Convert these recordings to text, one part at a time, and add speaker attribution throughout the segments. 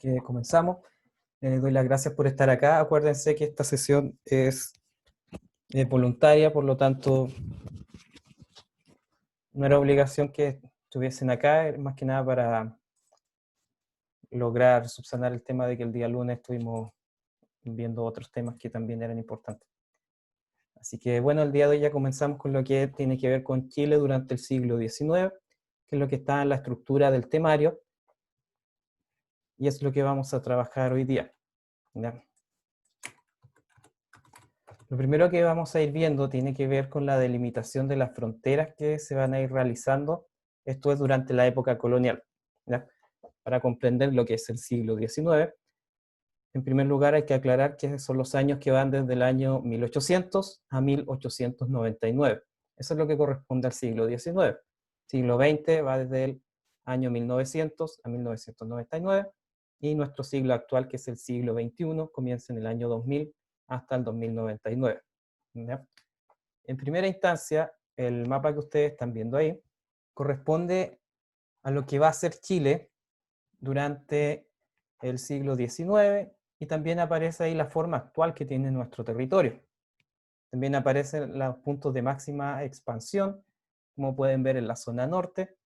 Speaker 1: que comenzamos. Doy las gracias por estar acá. Acuérdense que esta sesión es voluntaria, por lo tanto, no era obligación que estuviesen acá, es más que nada para lograr subsanar el tema de que el día lunes estuvimos viendo otros temas que también eran importantes. Así que bueno, el día de hoy ya comenzamos con lo que tiene que ver con Chile durante el siglo XIX, que es lo que está en la estructura del temario, y es lo que vamos a trabajar hoy día. ¿Ya? Lo primero que vamos a ir viendo tiene que ver con la delimitación de las fronteras que se van a ir realizando. Esto es durante la época colonial. ¿Ya? Para comprender lo que es el siglo XIX, en primer lugar hay que aclarar que son los años que van desde el año 1800 a 1899. Eso es lo que corresponde al siglo XIX. Siglo XX va desde el año 1900 a 1999 y nuestro siglo actual, que es el siglo XXI, comienza en el año 2000 hasta el 2099. ¿Ya? En primera instancia, el mapa que ustedes están viendo ahí corresponde a lo que va a ser Chile durante el siglo XIX, y también aparece ahí la forma actual que tiene nuestro territorio. También aparecen los puntos de máxima expansión, como pueden ver en la zona norte.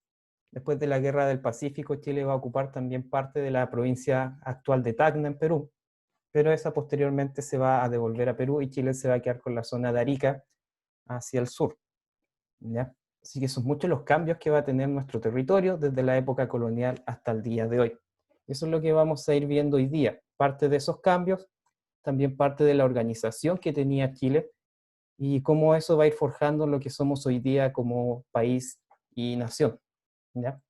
Speaker 1: Después de la Guerra del Pacífico, Chile va a ocupar también parte de la provincia actual de Tacna, en Perú, pero esa posteriormente se va a devolver a Perú y Chile se va a quedar con la zona de Arica hacia el sur. ¿Ya? Así que son muchos los cambios que va a tener nuestro territorio desde la época colonial hasta el día de hoy. Eso es lo que vamos a ir viendo hoy día. Parte de esos cambios, también parte de la organización que tenía Chile y cómo eso va a ir forjando lo que somos hoy día como país y nación. ¿Ya?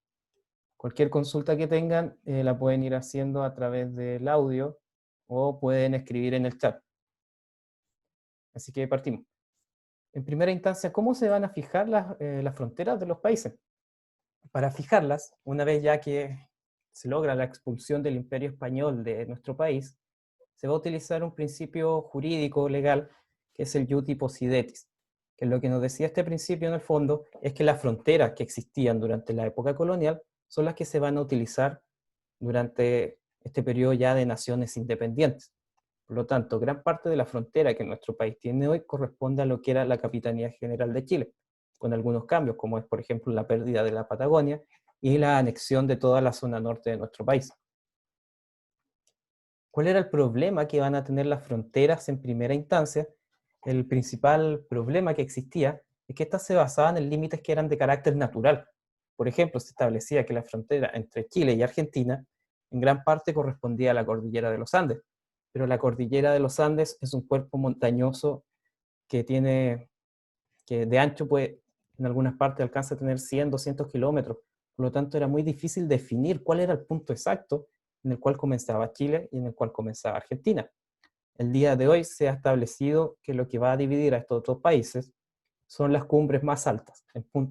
Speaker 1: Cualquier consulta que tengan la pueden ir haciendo a través del audio o pueden escribir en el chat. Así que partimos. En primera instancia, ¿cómo se van a fijar las fronteras de los países? Para fijarlas, una vez ya que se logra la expulsión del Imperio Español de nuestro país, se va a utilizar un principio jurídico legal que es el iuti possidetis, que lo que nos decía este principio en el fondo es que las fronteras que existían durante la época colonial son las que se van a utilizar durante este periodo ya de naciones independientes. Por lo tanto, gran parte de la frontera que nuestro país tiene hoy corresponde a lo que era la Capitanía General de Chile, con algunos cambios, como es, por ejemplo, la pérdida de la Patagonia y la anexión de toda la zona norte de nuestro país. ¿Cuál era el problema que van a tener las fronteras en primera instancia? El principal problema que existía es que estas se basaban en límites que eran de carácter natural. Por ejemplo, se establecía que la frontera entre Chile y Argentina en gran parte correspondía a la cordillera de los Andes, pero la cordillera de los Andes es un cuerpo montañoso que que de ancho puede, en algunas partes alcanza a tener 100, 200 kilómetros. Por lo tanto, era muy difícil definir cuál era el punto exacto en el cual comenzaba Chile y en el cual comenzaba Argentina. El día de hoy se ha establecido que lo que va a dividir a estos dos países son las cumbres más altas.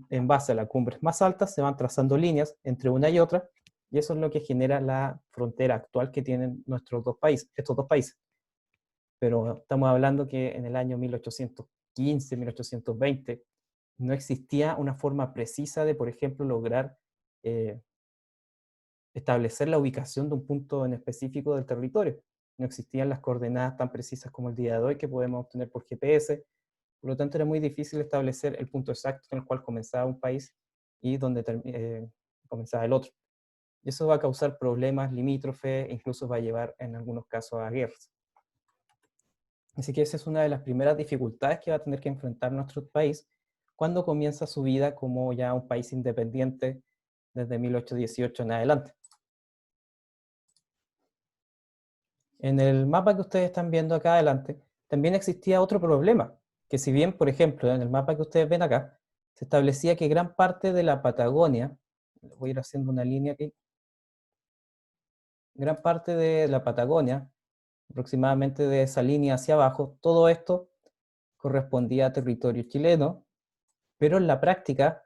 Speaker 1: En base a las cumbres más altas se van trazando líneas entre una y otra, y eso es lo que genera la frontera actual que tienen estos dos países. Pero estamos hablando que en el año 1815, 1820, no existía una forma precisa de, por ejemplo, lograr eh, establecer la ubicación de un punto en específico del territorio. No existían las coordenadas tan precisas como el día de hoy que podemos obtener por GPS. Por lo tanto, era muy difícil establecer el punto exacto en el cual comenzaba un país y donde comenzaba el otro. Y eso va a causar problemas limítrofes e incluso va a llevar en algunos casos a guerras. Así que esa es una de las primeras dificultades que va a tener que enfrentar nuestro país cuando comienza su vida como ya un país independiente desde 1818 en adelante. En el mapa que ustedes están viendo acá adelante, también existía otro problema, que si bien, por ejemplo, en el mapa que ustedes ven acá, se establecía que gran parte de la Patagonia, voy a ir haciendo una línea aquí, gran parte de la Patagonia, aproximadamente de esa línea hacia abajo, todo esto correspondía a territorio chileno, pero en la práctica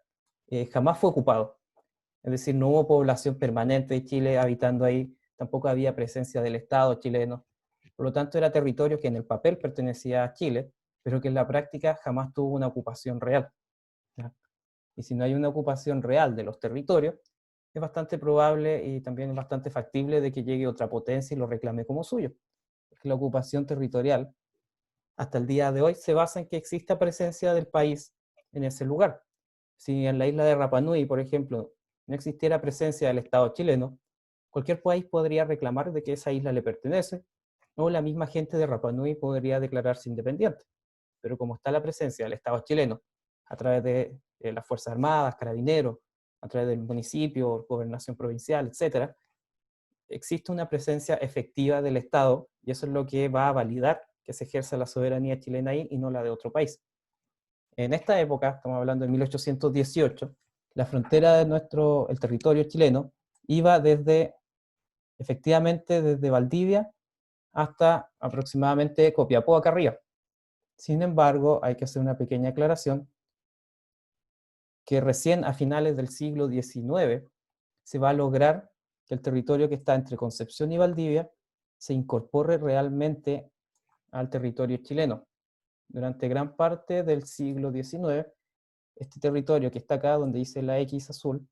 Speaker 1: jamás fue ocupado. Es decir, no hubo población permanente de Chile habitando ahí, tampoco había presencia del Estado chileno. Por lo tanto, era territorio que en el papel pertenecía a Chile, pero que en la práctica jamás tuvo una ocupación real. ¿Ya? Y si no hay una ocupación real de los territorios, es bastante probable y también es bastante factible de que llegue otra potencia y lo reclame como suyo. Porque la ocupación territorial hasta el día de hoy se basa en que exista presencia del país en ese lugar. Si en la isla de Rapa Nui, por ejemplo, no existiera presencia del Estado chileno, cualquier país podría reclamar de que esa isla le pertenece, o la misma gente de Rapa Nui podría declararse independiente. Pero como está la presencia del Estado chileno a través de las Fuerzas Armadas, Carabineros, a través del municipio, gobernación provincial, etcétera, existe una presencia efectiva del Estado y eso es lo que va a validar que se ejerza la soberanía chilena ahí y no la de otro país. En esta época, estamos hablando de 1818, la frontera de el territorio chileno iba efectivamente desde Valdivia hasta aproximadamente Copiapó acá arriba. Sin embargo, hay que hacer una pequeña aclaración que recién a finales del siglo XIX se va a lograr que el territorio que está entre Concepción y Valdivia se incorpore realmente al territorio chileno. Durante gran parte del siglo XIX, este territorio que está acá, donde dice la X azul,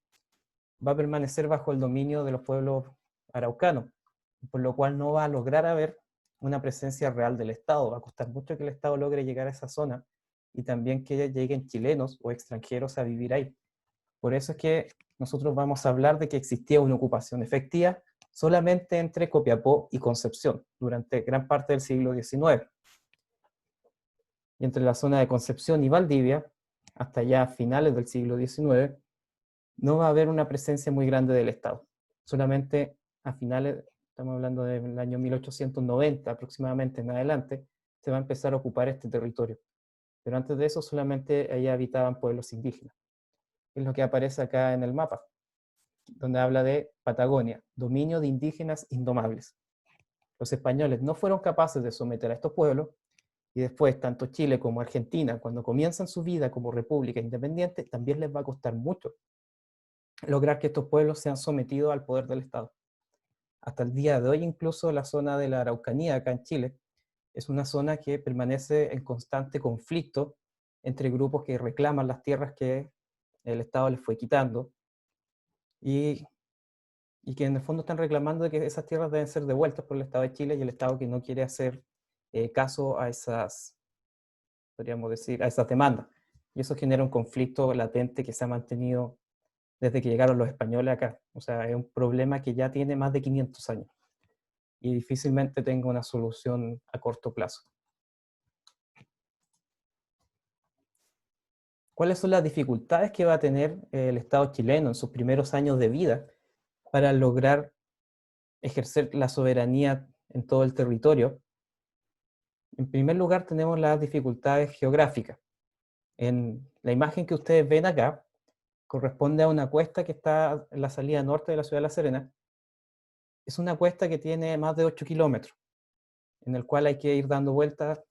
Speaker 1: va a permanecer bajo el dominio de los pueblos araucanos, por lo cual no va a lograr haber una presencia real del Estado. Va a costar mucho que el Estado logre llegar a esa zona y también que lleguen chilenos o extranjeros a vivir ahí. Por eso es que nosotros vamos a hablar de que existía una ocupación efectiva solamente entre Copiapó y Concepción durante gran parte del siglo XIX. Y entre la zona de Concepción y Valdivia, hasta ya finales del siglo XIX, no va a haber una presencia muy grande del Estado. Solamente a finales, estamos hablando del año 1890 aproximadamente en adelante, se va a empezar a ocupar este territorio. Pero antes de eso solamente ahí habitaban pueblos indígenas. Es lo que aparece acá en el mapa, donde habla de Patagonia, dominio de indígenas indomables. Los españoles no fueron capaces de someter a estos pueblos y después tanto Chile como Argentina, cuando comienzan su vida como república independiente, también les va a costar mucho lograr que estos pueblos sean sometidos al poder del Estado. Hasta el día de hoy incluso la zona de la Araucanía acá en Chile es una zona que permanece en constante conflicto entre grupos que reclaman las tierras que el Estado les fue quitando y, y que en el fondo están reclamando de que esas tierras deben ser devueltas por el Estado de Chile y el Estado que no quiere hacer caso a esas, podríamos decir, a esas demandas. Y eso genera un conflicto latente que se ha mantenido desde que llegaron los españoles acá. O sea, es un problema que ya tiene más de 500 años y difícilmente tenga una solución a corto plazo. ¿Cuáles son las dificultades que va a tener el Estado chileno en sus primeros años de vida para lograr ejercer la soberanía en todo el territorio? En primer lugar, tenemos las dificultades geográficas. En la imagen que ustedes ven acá, corresponde a una cuesta que está en la salida norte de la ciudad de La Serena. Es una cuesta que tiene más de 8 kilómetros, en el cual hay que ir dando vueltas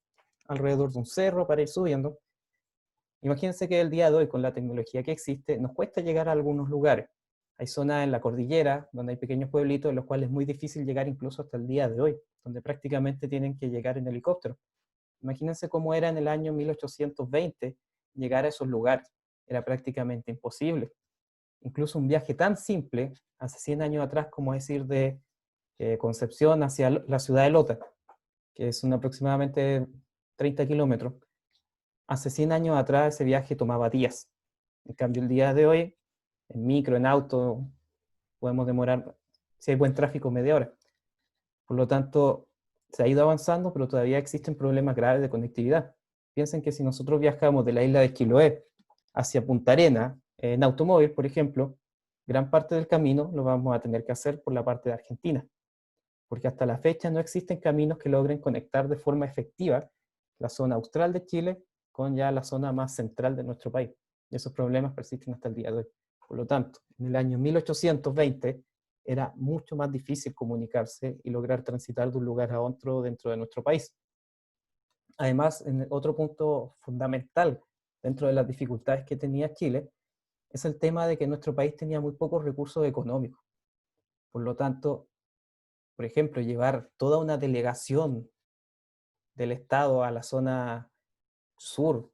Speaker 1: alrededor de un cerro para ir subiendo. Imagínense que el día de hoy, con la tecnología que existe, nos cuesta llegar a algunos lugares. Hay zonas en la cordillera, donde hay pequeños pueblitos, en los cuales es muy difícil llegar incluso hasta el día de hoy, donde prácticamente tienen que llegar en helicóptero. Imagínense cómo era en el año 1820 llegar a esos lugares. Era prácticamente imposible. Incluso un viaje tan simple, hace 100 años atrás, como decir de Concepción hacia la ciudad de Lota, que son aproximadamente 30 kilómetros. Hace 100 años atrás ese viaje tomaba días. En cambio, el día de hoy, en micro, en auto, podemos demorar, si hay buen tráfico, media hora. Por lo tanto, se ha ido avanzando, pero todavía existen problemas graves de conectividad. Piensen que si nosotros viajamos de la isla de Chiloé hacia Punta Arenas, en automóvil, por ejemplo, gran parte del camino lo vamos a tener que hacer por la parte de Argentina, porque hasta la fecha no existen caminos que logren conectar de forma efectiva la zona austral de Chile con ya la zona más central de nuestro país. Y esos problemas persisten hasta el día de hoy. Por lo tanto, en el año 1820 era mucho más difícil comunicarse y lograr transitar de un lugar a otro dentro de nuestro país. Además, otro punto fundamental dentro de las dificultades que tenía Chile es el tema de que nuestro país tenía muy pocos recursos económicos. Por lo tanto, por ejemplo, llevar toda una delegación del Estado a la zona sur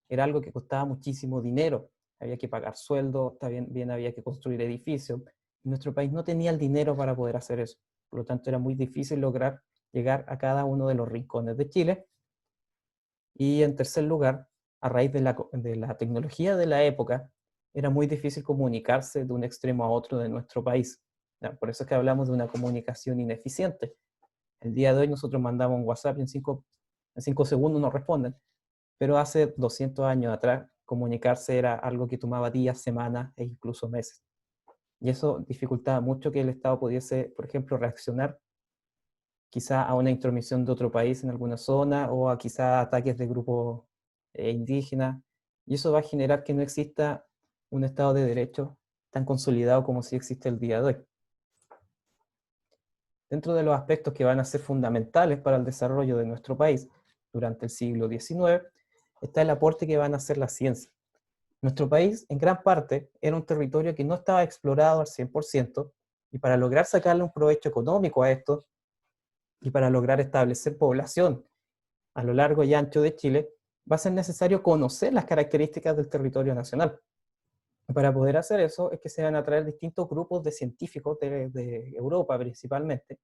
Speaker 1: era algo que costaba muchísimo dinero. Había que pagar sueldos, también había que construir edificios. Nuestro país no tenía el dinero para poder hacer eso. Por lo tanto, era muy difícil lograr llegar a cada uno de los rincones de Chile. Y en tercer lugar, a raíz de la tecnología de la época, era muy difícil comunicarse de un extremo a otro de nuestro país. ¿Ya? Por eso es que hablamos de una comunicación ineficiente. El día de hoy nosotros mandamos un WhatsApp y en 5 segundos nos responden, pero hace 200 años atrás comunicarse era algo que tomaba días, semanas e incluso meses. Y eso dificultaba mucho que el Estado pudiese, por ejemplo, reaccionar quizá a una intromisión de otro país en alguna zona o a quizá ataques de grupos indígenas. Y eso va a generar que no exista un Estado de Derecho tan consolidado como sí existe el día de hoy. Dentro de los aspectos que van a ser fundamentales para el desarrollo de nuestro país durante el siglo XIX, está el aporte que van a hacer las ciencias. Nuestro país, en gran parte, era un territorio que no estaba explorado al 100%, y para lograr sacarle un provecho económico a esto, y para lograr establecer población a lo largo y ancho de Chile, va a ser necesario conocer las características del territorio nacional. Para poder hacer eso es que se van a traer distintos grupos de científicos de Europa principalmente,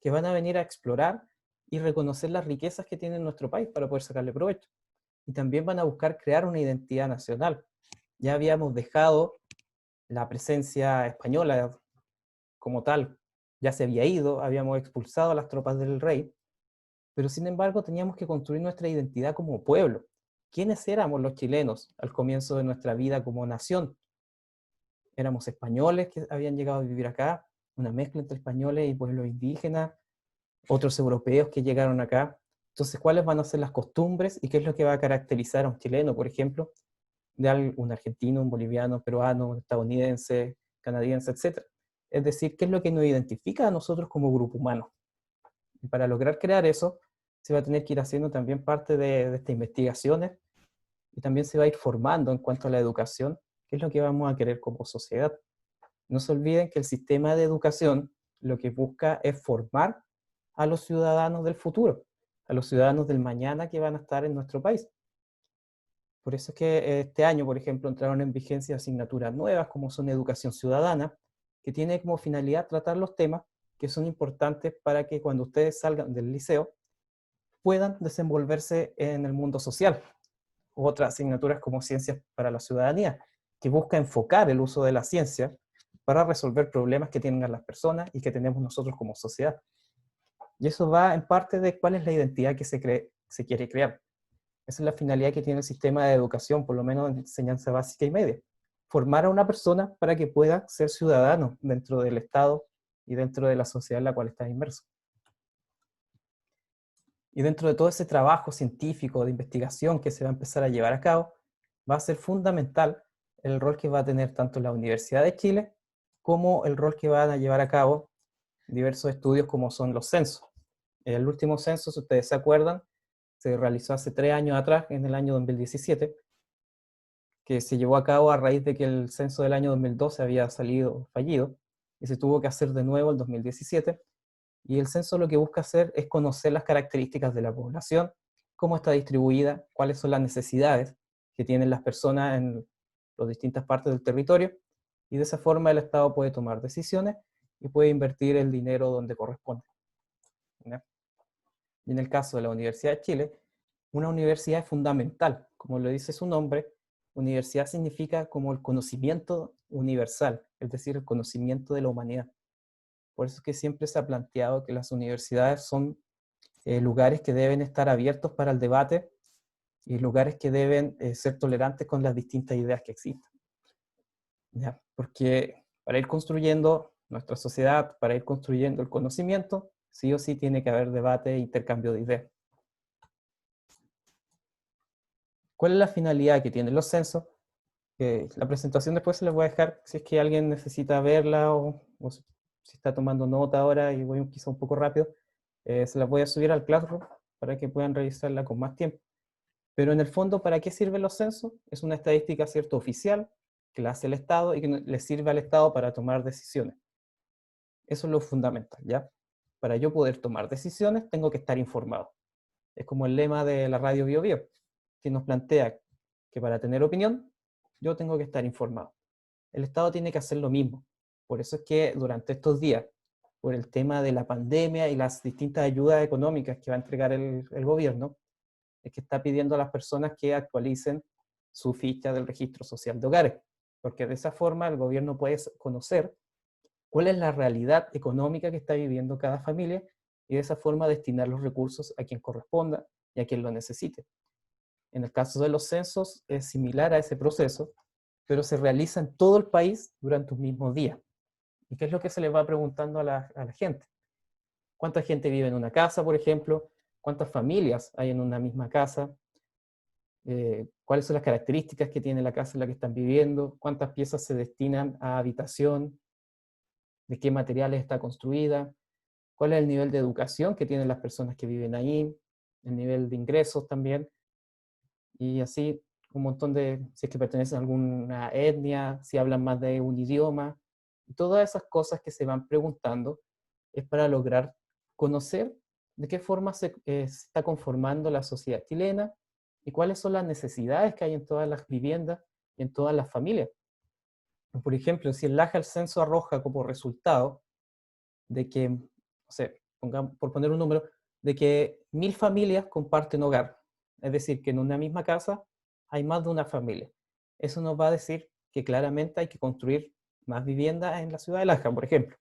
Speaker 1: que van a venir a explorar y reconocer las riquezas que tiene nuestro país para poder sacarle provecho. Y también van a buscar crear una identidad nacional. Ya habíamos dejado la presencia española como tal, ya se había ido, habíamos expulsado a las tropas del rey, pero sin embargo teníamos que construir nuestra identidad como pueblo. ¿Quiénes éramos los chilenos al comienzo de nuestra vida como nación? Éramos españoles que habían llegado a vivir acá, una mezcla entre españoles y pueblos indígenas, otros europeos que llegaron acá. Entonces, ¿cuáles van a ser las costumbres y qué es lo que va a caracterizar a un chileno, por ejemplo, de un argentino, un boliviano, un peruano, un estadounidense, canadiense, etcétera? Es decir, ¿qué es lo que nos identifica a nosotros como grupo humano? Y para lograr crear eso, se va a tener que ir haciendo también parte de estas investigaciones, y también se va a ir formando en cuanto a la educación, qué es lo que vamos a querer como sociedad. No se olviden que el sistema de educación lo que busca es formar a los ciudadanos del futuro, a los ciudadanos del mañana que van a estar en nuestro país. Por eso es que este año, por ejemplo, entraron en vigencia asignaturas nuevas como son educación ciudadana, que tiene como finalidad tratar los temas que son importantes para que cuando ustedes salgan del liceo puedan desenvolverse en el mundo social. Otras asignaturas como ciencias para la ciudadanía, que busca enfocar el uso de la ciencia para resolver problemas que tienen las personas y que tenemos nosotros como sociedad. Y eso va en parte de cuál es la identidad que se quiere crear. Esa es la finalidad que tiene el sistema de educación, por lo menos en enseñanza básica y media. Formar a una persona para que pueda ser ciudadano dentro del Estado y dentro de la sociedad en la cual está inmerso. Y dentro de todo ese trabajo científico de investigación que se va a empezar a llevar a cabo, va a ser fundamental el rol que va a tener tanto la Universidad de Chile como el rol que van a llevar a cabo diversos estudios como son los censos. El último censo, si ustedes se acuerdan, se realizó hace 3 años atrás, en el año 2017, que se llevó a cabo a raíz de que el censo del año 2012 había salido fallido, y se tuvo que hacer de nuevo el 2017. Y el censo lo que busca hacer es conocer las características de la población, cómo está distribuida, cuáles son las necesidades que tienen las personas en las distintas partes del territorio, y de esa forma el Estado puede tomar decisiones y puede invertir el dinero donde corresponde. ¿Ya? Y en el caso de la Universidad de Chile, una universidad es fundamental, como lo dice su nombre. Universidad significa como el conocimiento universal, es decir, el conocimiento de la humanidad. Por eso es que siempre se ha planteado que las universidades son lugares que deben estar abiertos para el debate y lugares que deben ser tolerantes con las distintas ideas que existen. ¿Ya? Porque para ir construyendo nuestra sociedad, para ir construyendo el conocimiento, sí o sí tiene que haber debate e intercambio de ideas. ¿Cuál es la finalidad que tienen los censos? La presentación después se les voy a dejar si es que alguien necesita verla o si está tomando nota ahora y voy quizá un poco rápido. Se las voy a subir al Classroom para que puedan revisarla con más tiempo. Pero en el fondo, ¿para qué sirven los censos? Es una estadística, cierto, oficial, que la hace el Estado y que le sirve al Estado para tomar decisiones. Eso es lo fundamental, ¿ya? Para yo poder tomar decisiones, tengo que estar informado. Es como el lema de la radio Bio Bio, que nos plantea que para tener opinión, yo tengo que estar informado. El Estado tiene que hacer lo mismo. Por eso es que durante estos días, por el tema de la pandemia y las distintas ayudas económicas que va a entregar el gobierno, es que está pidiendo a las personas que actualicen su ficha del registro social de hogares, porque de esa forma el gobierno puede conocer cuál es la realidad económica que está viviendo cada familia y de esa forma destinar los recursos a quien corresponda y a quien lo necesite. En el caso de los censos es similar a ese proceso, pero se realiza en todo el país durante un mismo día. ¿Y qué es lo que se le va preguntando a la gente? ¿Cuánta gente vive en una casa, por ejemplo? ¿Cuántas familias hay en una misma casa? ¿Cuáles son las características que tiene la casa en la que están viviendo? ¿Cuántas piezas se destinan a habitación? ¿De qué materiales está construida? ¿Cuál es el nivel de educación que tienen las personas que viven ahí? El nivel de ingresos también. Y así un montón de, si es que pertenecen a alguna etnia, si hablan más de un idioma. Y todas esas cosas que se van preguntando es para lograr conocer de qué forma se está conformando la sociedad chilena y cuáles son las necesidades que hay en todas las viviendas y en todas las familias. Por ejemplo, si el Laja el censo arroja como resultado de que, no sé, pongamos, por poner un número, de que 1000 familias comparten hogar. Es decir, que en una misma casa hay más de una familia. Eso nos va a decir que claramente hay que construir más viviendas en la ciudad de Laja, por ejemplo.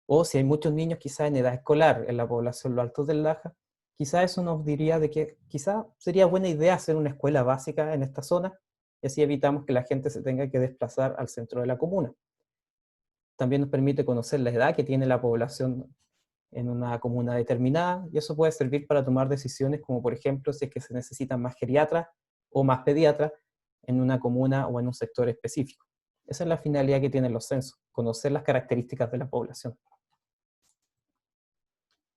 Speaker 1: O si hay muchos niños quizás en edad escolar en la población, los altos del Laja, quizás eso nos diría de que quizás sería buena idea hacer una escuela básica en esta zona y así evitamos que la gente se tenga que desplazar al centro de la comuna. También nos permite conocer la edad que tiene la población en una comuna determinada y eso puede servir para tomar decisiones como por ejemplo si es que se necesitan más geriatras o más pediatras en una comuna o en un sector específico. Esa es la finalidad que tienen los censos, conocer las características de la población.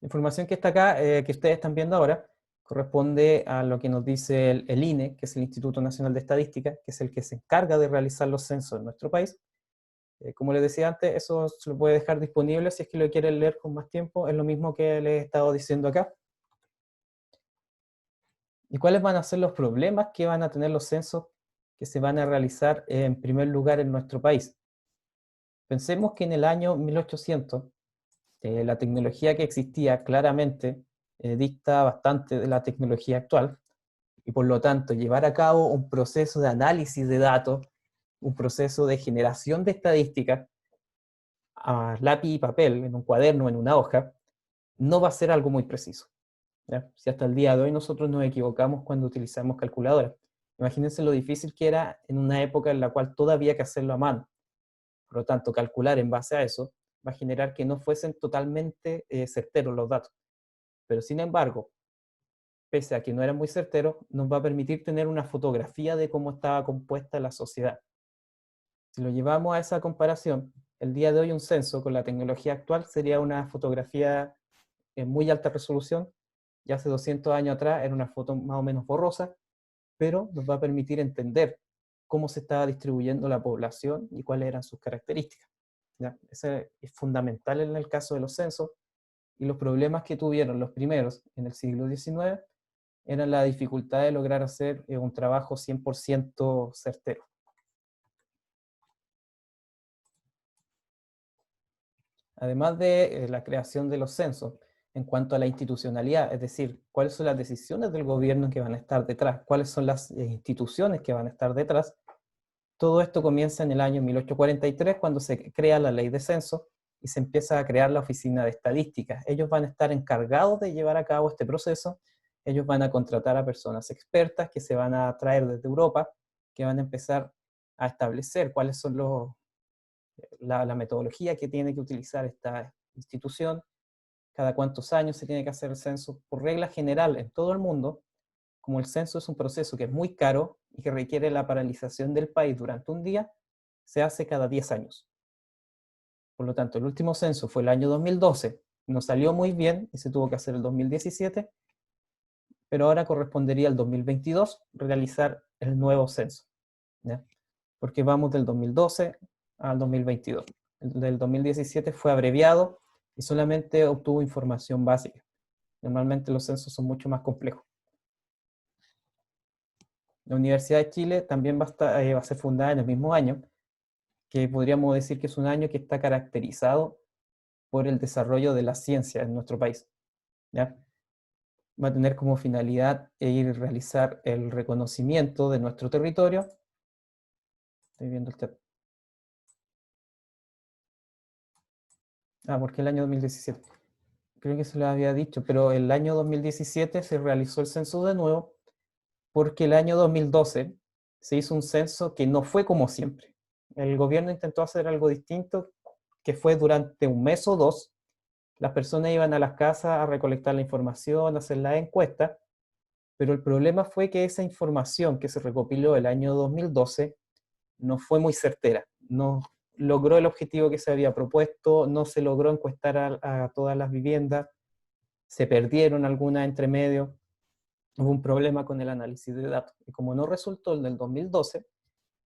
Speaker 1: La información que está acá, que ustedes están viendo ahora, corresponde a lo que nos dice el INE, que es el Instituto Nacional de Estadística, que es el que se encarga de realizar los censos en nuestro país. Como les decía antes, eso se lo puede dejar disponible si es que lo quieren leer con más tiempo, es lo mismo que les he estado diciendo acá. ¿Y cuáles van a ser los problemas que van a tener los censos que se van a realizar en primer lugar en nuestro país? Pensemos que en el año 1800, la tecnología que existía claramente dicta bastante de la tecnología actual, y por lo tanto llevar a cabo un proceso de análisis de datos, un proceso de generación de estadísticas a lápiz y papel, en un cuaderno, en una hoja, no va a ser algo muy preciso. ¿Ya? Si hasta el día de hoy nosotros nos equivocamos cuando utilizamos calculadoras. Imagínense lo difícil que era en una época en la cual todavía había que hacerlo a mano. Por lo tanto, calcular en base a eso va a generar que no fuesen totalmente certeros los datos. Pero sin embargo, pese a que no eran muy certeros, nos va a permitir tener una fotografía de cómo estaba compuesta la sociedad. Si lo llevamos a esa comparación, el día de hoy un censo con la tecnología actual sería una fotografía en muy alta resolución. Ya hace 200 años atrás era una foto más o menos borrosa, pero nos va a permitir entender cómo se estaba distribuyendo la población y cuáles eran sus características. ¿Ya? Ese es fundamental en el caso de los censos, y los problemas que tuvieron los primeros en el siglo XIX eran la dificultad de lograr hacer un trabajo 100% certero. Además de la creación de los censos, en cuanto a la institucionalidad, es decir, cuáles son las decisiones del gobierno que van a estar detrás, cuáles son las instituciones que van a estar detrás, todo esto comienza en el año 1843, cuando se crea la ley de censo y se empieza a crear la oficina de estadísticas. Ellos van a estar encargados de llevar a cabo este proceso, ellos van a contratar a personas expertas que se van a traer desde Europa, que van a empezar a establecer cuáles son la metodología que tiene que utilizar esta institución, cada cuántos años se tiene que hacer el censo. Por regla general, en todo el mundo, como el censo es un proceso que es muy caro y que requiere la paralización del país durante un día, se hace cada 10 años. Por lo tanto, el último censo fue el año 2012, no salió muy bien y se tuvo que hacer el 2017, pero ahora correspondería al 2022 realizar el nuevo censo, ¿ya? Porque vamos del 2012 al 2022. El del 2017 fue abreviado y solamente obtuvo información básica. Normalmente los censos son mucho más complejos. La Universidad de Chile también va a ser fundada en el mismo año, que podríamos decir que es un año que está caracterizado por el desarrollo de la ciencia en nuestro país, ¿ya? Va a tener como finalidad ir realizar el reconocimiento de nuestro territorio. Estoy viendo el chat. Porque el año 2017. Creo que se lo había dicho, pero el año 2017 se realizó el censo de nuevo porque el año 2012 se hizo un censo que no fue como siempre. El gobierno intentó hacer algo distinto, que fue durante un mes o dos, las personas iban a las casas a recolectar la información, a hacer la encuesta, pero el problema fue que esa información que se recopiló el año 2012 no fue muy certera, no logró el objetivo que se había propuesto, no se logró encuestar a todas las viviendas, se perdieron algunas entre medio, hubo un problema con el análisis de datos. Y como no resultó el del 2012,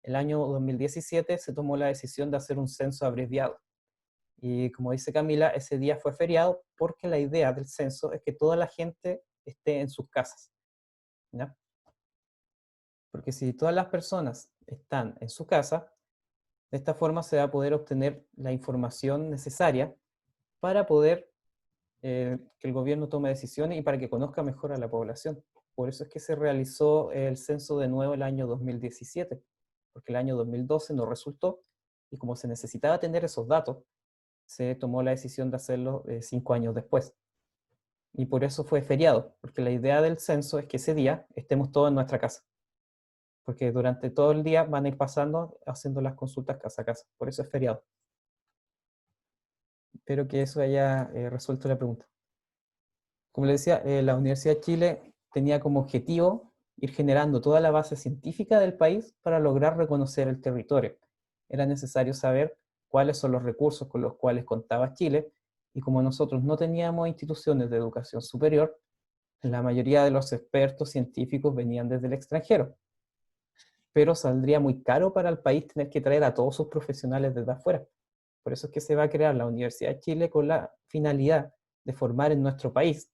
Speaker 1: el año 2017 se tomó la decisión de hacer un censo abreviado. Y como dice Camila, ese día fue feriado porque la idea del censo es que toda la gente esté en sus casas, ¿ya? Porque si todas las personas están en su casa, de esta forma se va a poder obtener la información necesaria para poder que el gobierno tome decisiones y para que conozca mejor a la población. Por eso es que se realizó el censo de nuevo el año 2017, porque el año 2012 no resultó, y como se necesitaba tener esos datos, se tomó la decisión de hacerlo 5 años después. Y por eso fue feriado, porque la idea del censo es que ese día estemos todos en nuestra casa, porque durante todo el día van a ir pasando haciendo las consultas casa a casa, por eso es feriado. Espero que eso haya resuelto la pregunta. Como les decía, la Universidad de Chile tenía como objetivo ir generando toda la base científica del país para lograr reconocer el territorio. Era necesario saber cuáles son los recursos con los cuales contaba Chile, y como nosotros no teníamos instituciones de educación superior, la mayoría de los expertos científicos venían desde el extranjero, pero saldría muy caro para el país tener que traer a todos sus profesionales desde afuera. Por eso es que se va a crear la Universidad de Chile con la finalidad de formar en nuestro país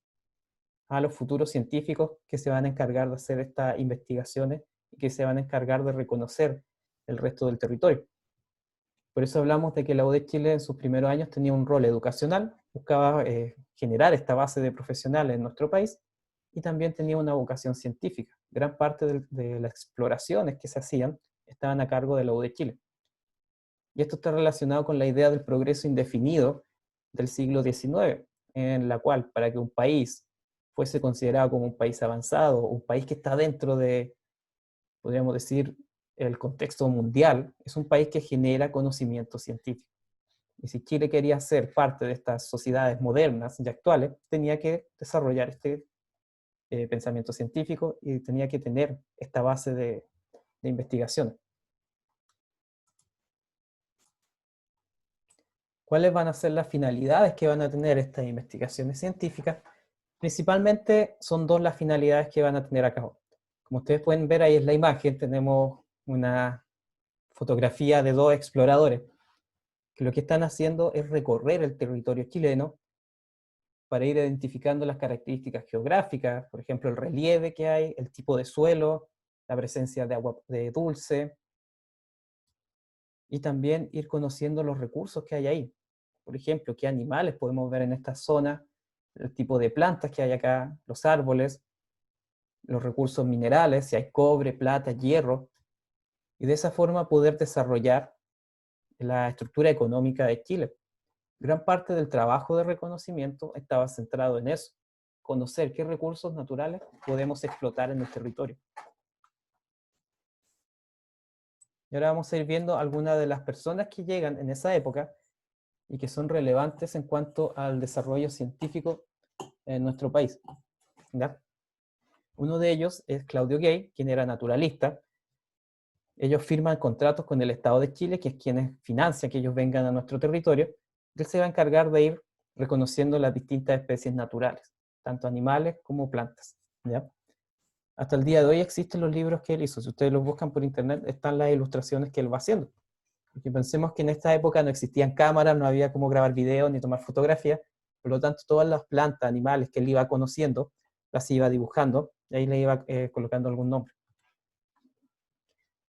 Speaker 1: a los futuros científicos que se van a encargar de hacer estas investigaciones y que se van a encargar de reconocer el resto del territorio. Por eso hablamos de que la UD Chile en sus primeros años tenía un rol educacional, buscaba generar esta base de profesionales en nuestro país, y también tenía una vocación científica. Gran parte de las exploraciones que se hacían estaban a cargo de la UD Chile. Y esto está relacionado con la idea del progreso indefinido del siglo XIX, en la cual para que un país fuese considerado como un país avanzado, un país que está dentro de, podríamos decir, el contexto mundial, es un país que genera conocimiento científico. Y si Chile quería ser parte de estas sociedades modernas y actuales, tenía que desarrollar este pensamiento científico y tenía que tener esta base de investigación. ¿Cuáles van a ser las finalidades que van a tener estas investigaciones científicas? Principalmente son dos las finalidades que van a tener a cabo. Como ustedes pueden ver ahí en la imagen, tenemos una fotografía de dos exploradores que lo que están haciendo es recorrer el territorio chileno para ir identificando las características geográficas, por ejemplo, el relieve que hay, el tipo de suelo, la presencia de agua dulce, y también ir conociendo los recursos que hay ahí. Por ejemplo, qué animales podemos ver en esta zona, el tipo de plantas que hay acá, los árboles, los recursos minerales, si hay cobre, plata, hierro, y de esa forma poder desarrollar la estructura económica de Chile. Gran parte del trabajo de reconocimiento estaba centrado en eso, conocer qué recursos naturales podemos explotar en el territorio. Y ahora vamos a ir viendo algunas de las personas que llegan en esa época y que son relevantes en cuanto al desarrollo científico en nuestro país, ¿ya? Uno de ellos es Claudio Gay, quien era naturalista. Ellos firman contratos con el Estado de Chile, que es quien financia que ellos vengan a nuestro territorio. Él se va a encargar de ir reconociendo las distintas especies naturales, tanto animales como plantas, ¿ya? Hasta el día de hoy existen los libros que él hizo. Si ustedes los buscan por internet, están las ilustraciones que él va haciendo. Porque pensemos que en esta época no existían cámaras, no había cómo grabar videos ni tomar fotografías, por lo tanto todas las plantas, animales que él iba conociendo, las iba dibujando, y ahí le iba colocando algún nombre.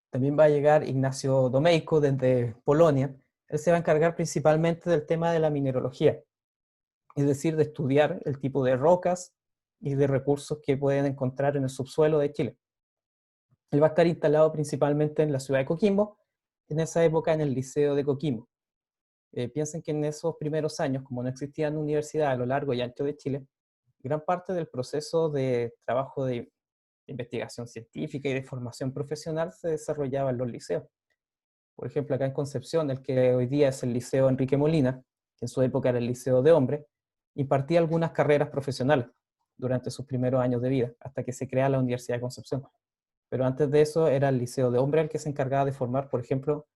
Speaker 1: También va a llegar Ignacio Domeyko desde Polonia. Él se va a encargar principalmente del tema de la mineralogía, es decir, de estudiar el tipo de rocas y de recursos que pueden encontrar en el subsuelo de Chile. Él va a estar instalado principalmente en la ciudad de Coquimbo, en esa época en el Liceo de Coquimbo. Piensen que en esos primeros años, como no existían universidades a lo largo y ancho de Chile, gran parte del proceso de trabajo de investigación científica y de formación profesional se desarrollaba en los liceos. Por ejemplo, acá en Concepción, el que hoy día es el Liceo Enrique Molina, que en su época era el Liceo de Hombres, impartía algunas carreras profesionales durante sus primeros años de vida, hasta que se crea la Universidad de Concepción. Pero antes de eso era el Liceo de Hombres el que se encargaba de formar, por ejemplo,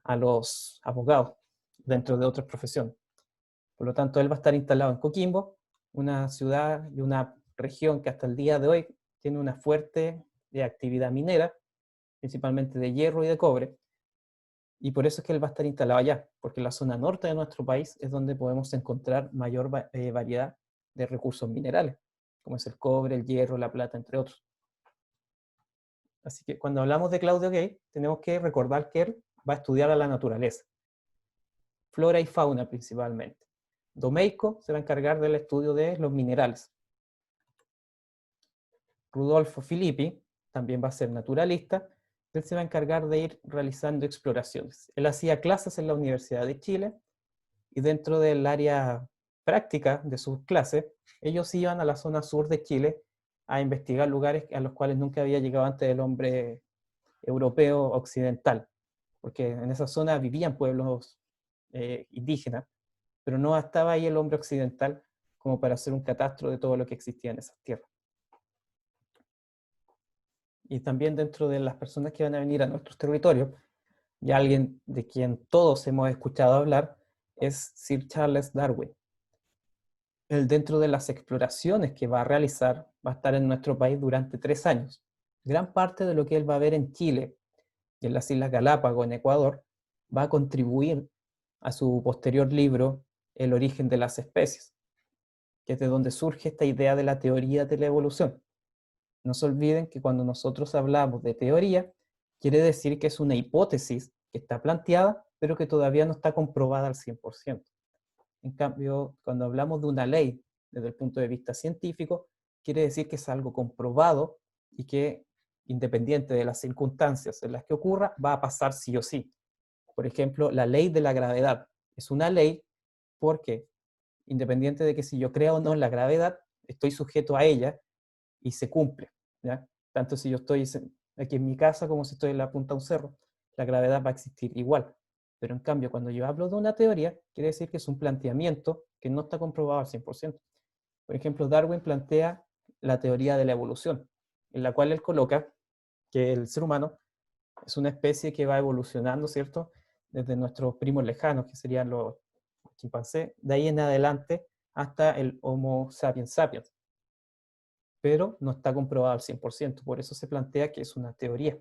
Speaker 1: a los abogados dentro de otras profesiones. Por lo tanto, él va a estar instalado en Coquimbo, una ciudad y una región que hasta el día de hoy tiene una fuerte actividad minera, principalmente de hierro y de cobre, y por eso es que él va a estar instalado allá, porque la zona norte de nuestro país es donde podemos encontrar mayor variedad de recursos minerales, como es el cobre, el hierro, la plata, entre otros. Así que cuando hablamos de Claudio Gay, tenemos que recordar que él va a estudiar a la naturaleza, flora y fauna principalmente. Domeyko se va a encargar del estudio de los minerales. Rudolfo Filippi también va a ser naturalista. Él se va a encargar de ir realizando exploraciones. Él hacía clases en la Universidad de Chile y dentro del área práctica de sus clases, ellos iban a la zona sur de Chile a investigar lugares a los cuales nunca había llegado antes el hombre europeo occidental, porque en esa zona vivían pueblos indígenas, pero no estaba ahí el hombre occidental como para hacer un catastro de todo lo que existía en esas tierras. Y también dentro de las personas que van a venir a nuestros territorios, y alguien de quien todos hemos escuchado hablar, es Sir Charles Darwin. Él, dentro de las exploraciones que va a realizar, va a estar en nuestro país durante 3 años. Gran parte de lo que él va a ver en Chile y en las Islas Galápagos, en Ecuador, va a contribuir a su posterior libro, El origen de las especies, que es de donde surge esta idea de la teoría de la evolución. No se olviden que cuando nosotros hablamos de teoría, quiere decir que es una hipótesis que está planteada, pero que todavía no está comprobada al 100%. En cambio, cuando hablamos de una ley desde el punto de vista científico, quiere decir que es algo comprobado y que, independiente de las circunstancias en las que ocurra, va a pasar sí o sí. Por ejemplo, la ley de la gravedad es una ley porque, independiente de que si yo creo o no en la gravedad, estoy sujeto a ella y se cumple, ¿ya? Tanto si yo estoy aquí en mi casa como si estoy en la punta de un cerro, la gravedad va a existir igual. Pero en cambio, cuando yo hablo de una teoría, quiere decir que es un planteamiento que no está comprobado al 100%. Por ejemplo, Darwin plantea la teoría de la evolución, en la cual él coloca que el ser humano es una especie que va evolucionando, ¿cierto? Desde nuestros primos lejanos, que serían los chimpancés, de ahí en adelante hasta el Homo sapiens sapiens, pero no está comprobado al 100%, por eso se plantea que es una teoría.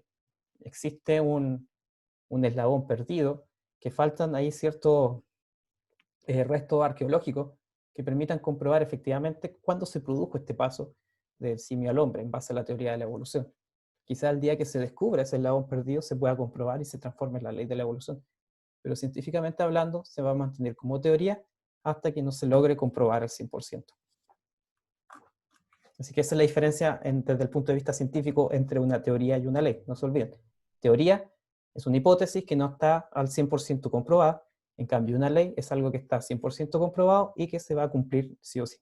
Speaker 1: Existe un eslabón perdido, que faltan ahí ciertos restos arqueológicos que permitan comprobar efectivamente cuándo se produjo este paso del simio al hombre en base a la teoría de la evolución. Quizá el día que se descubra ese eslabón perdido se pueda comprobar y se transforme en la ley de la evolución. Pero científicamente hablando se va a mantener como teoría hasta que no se logre comprobar al 100%. Así que esa es la diferencia desde el punto de vista científico entre una teoría y una ley. No se olviden. Teoría es una hipótesis que no está al 100% comprobada. En cambio, una ley es algo que está 100% comprobado y que se va a cumplir sí o sí.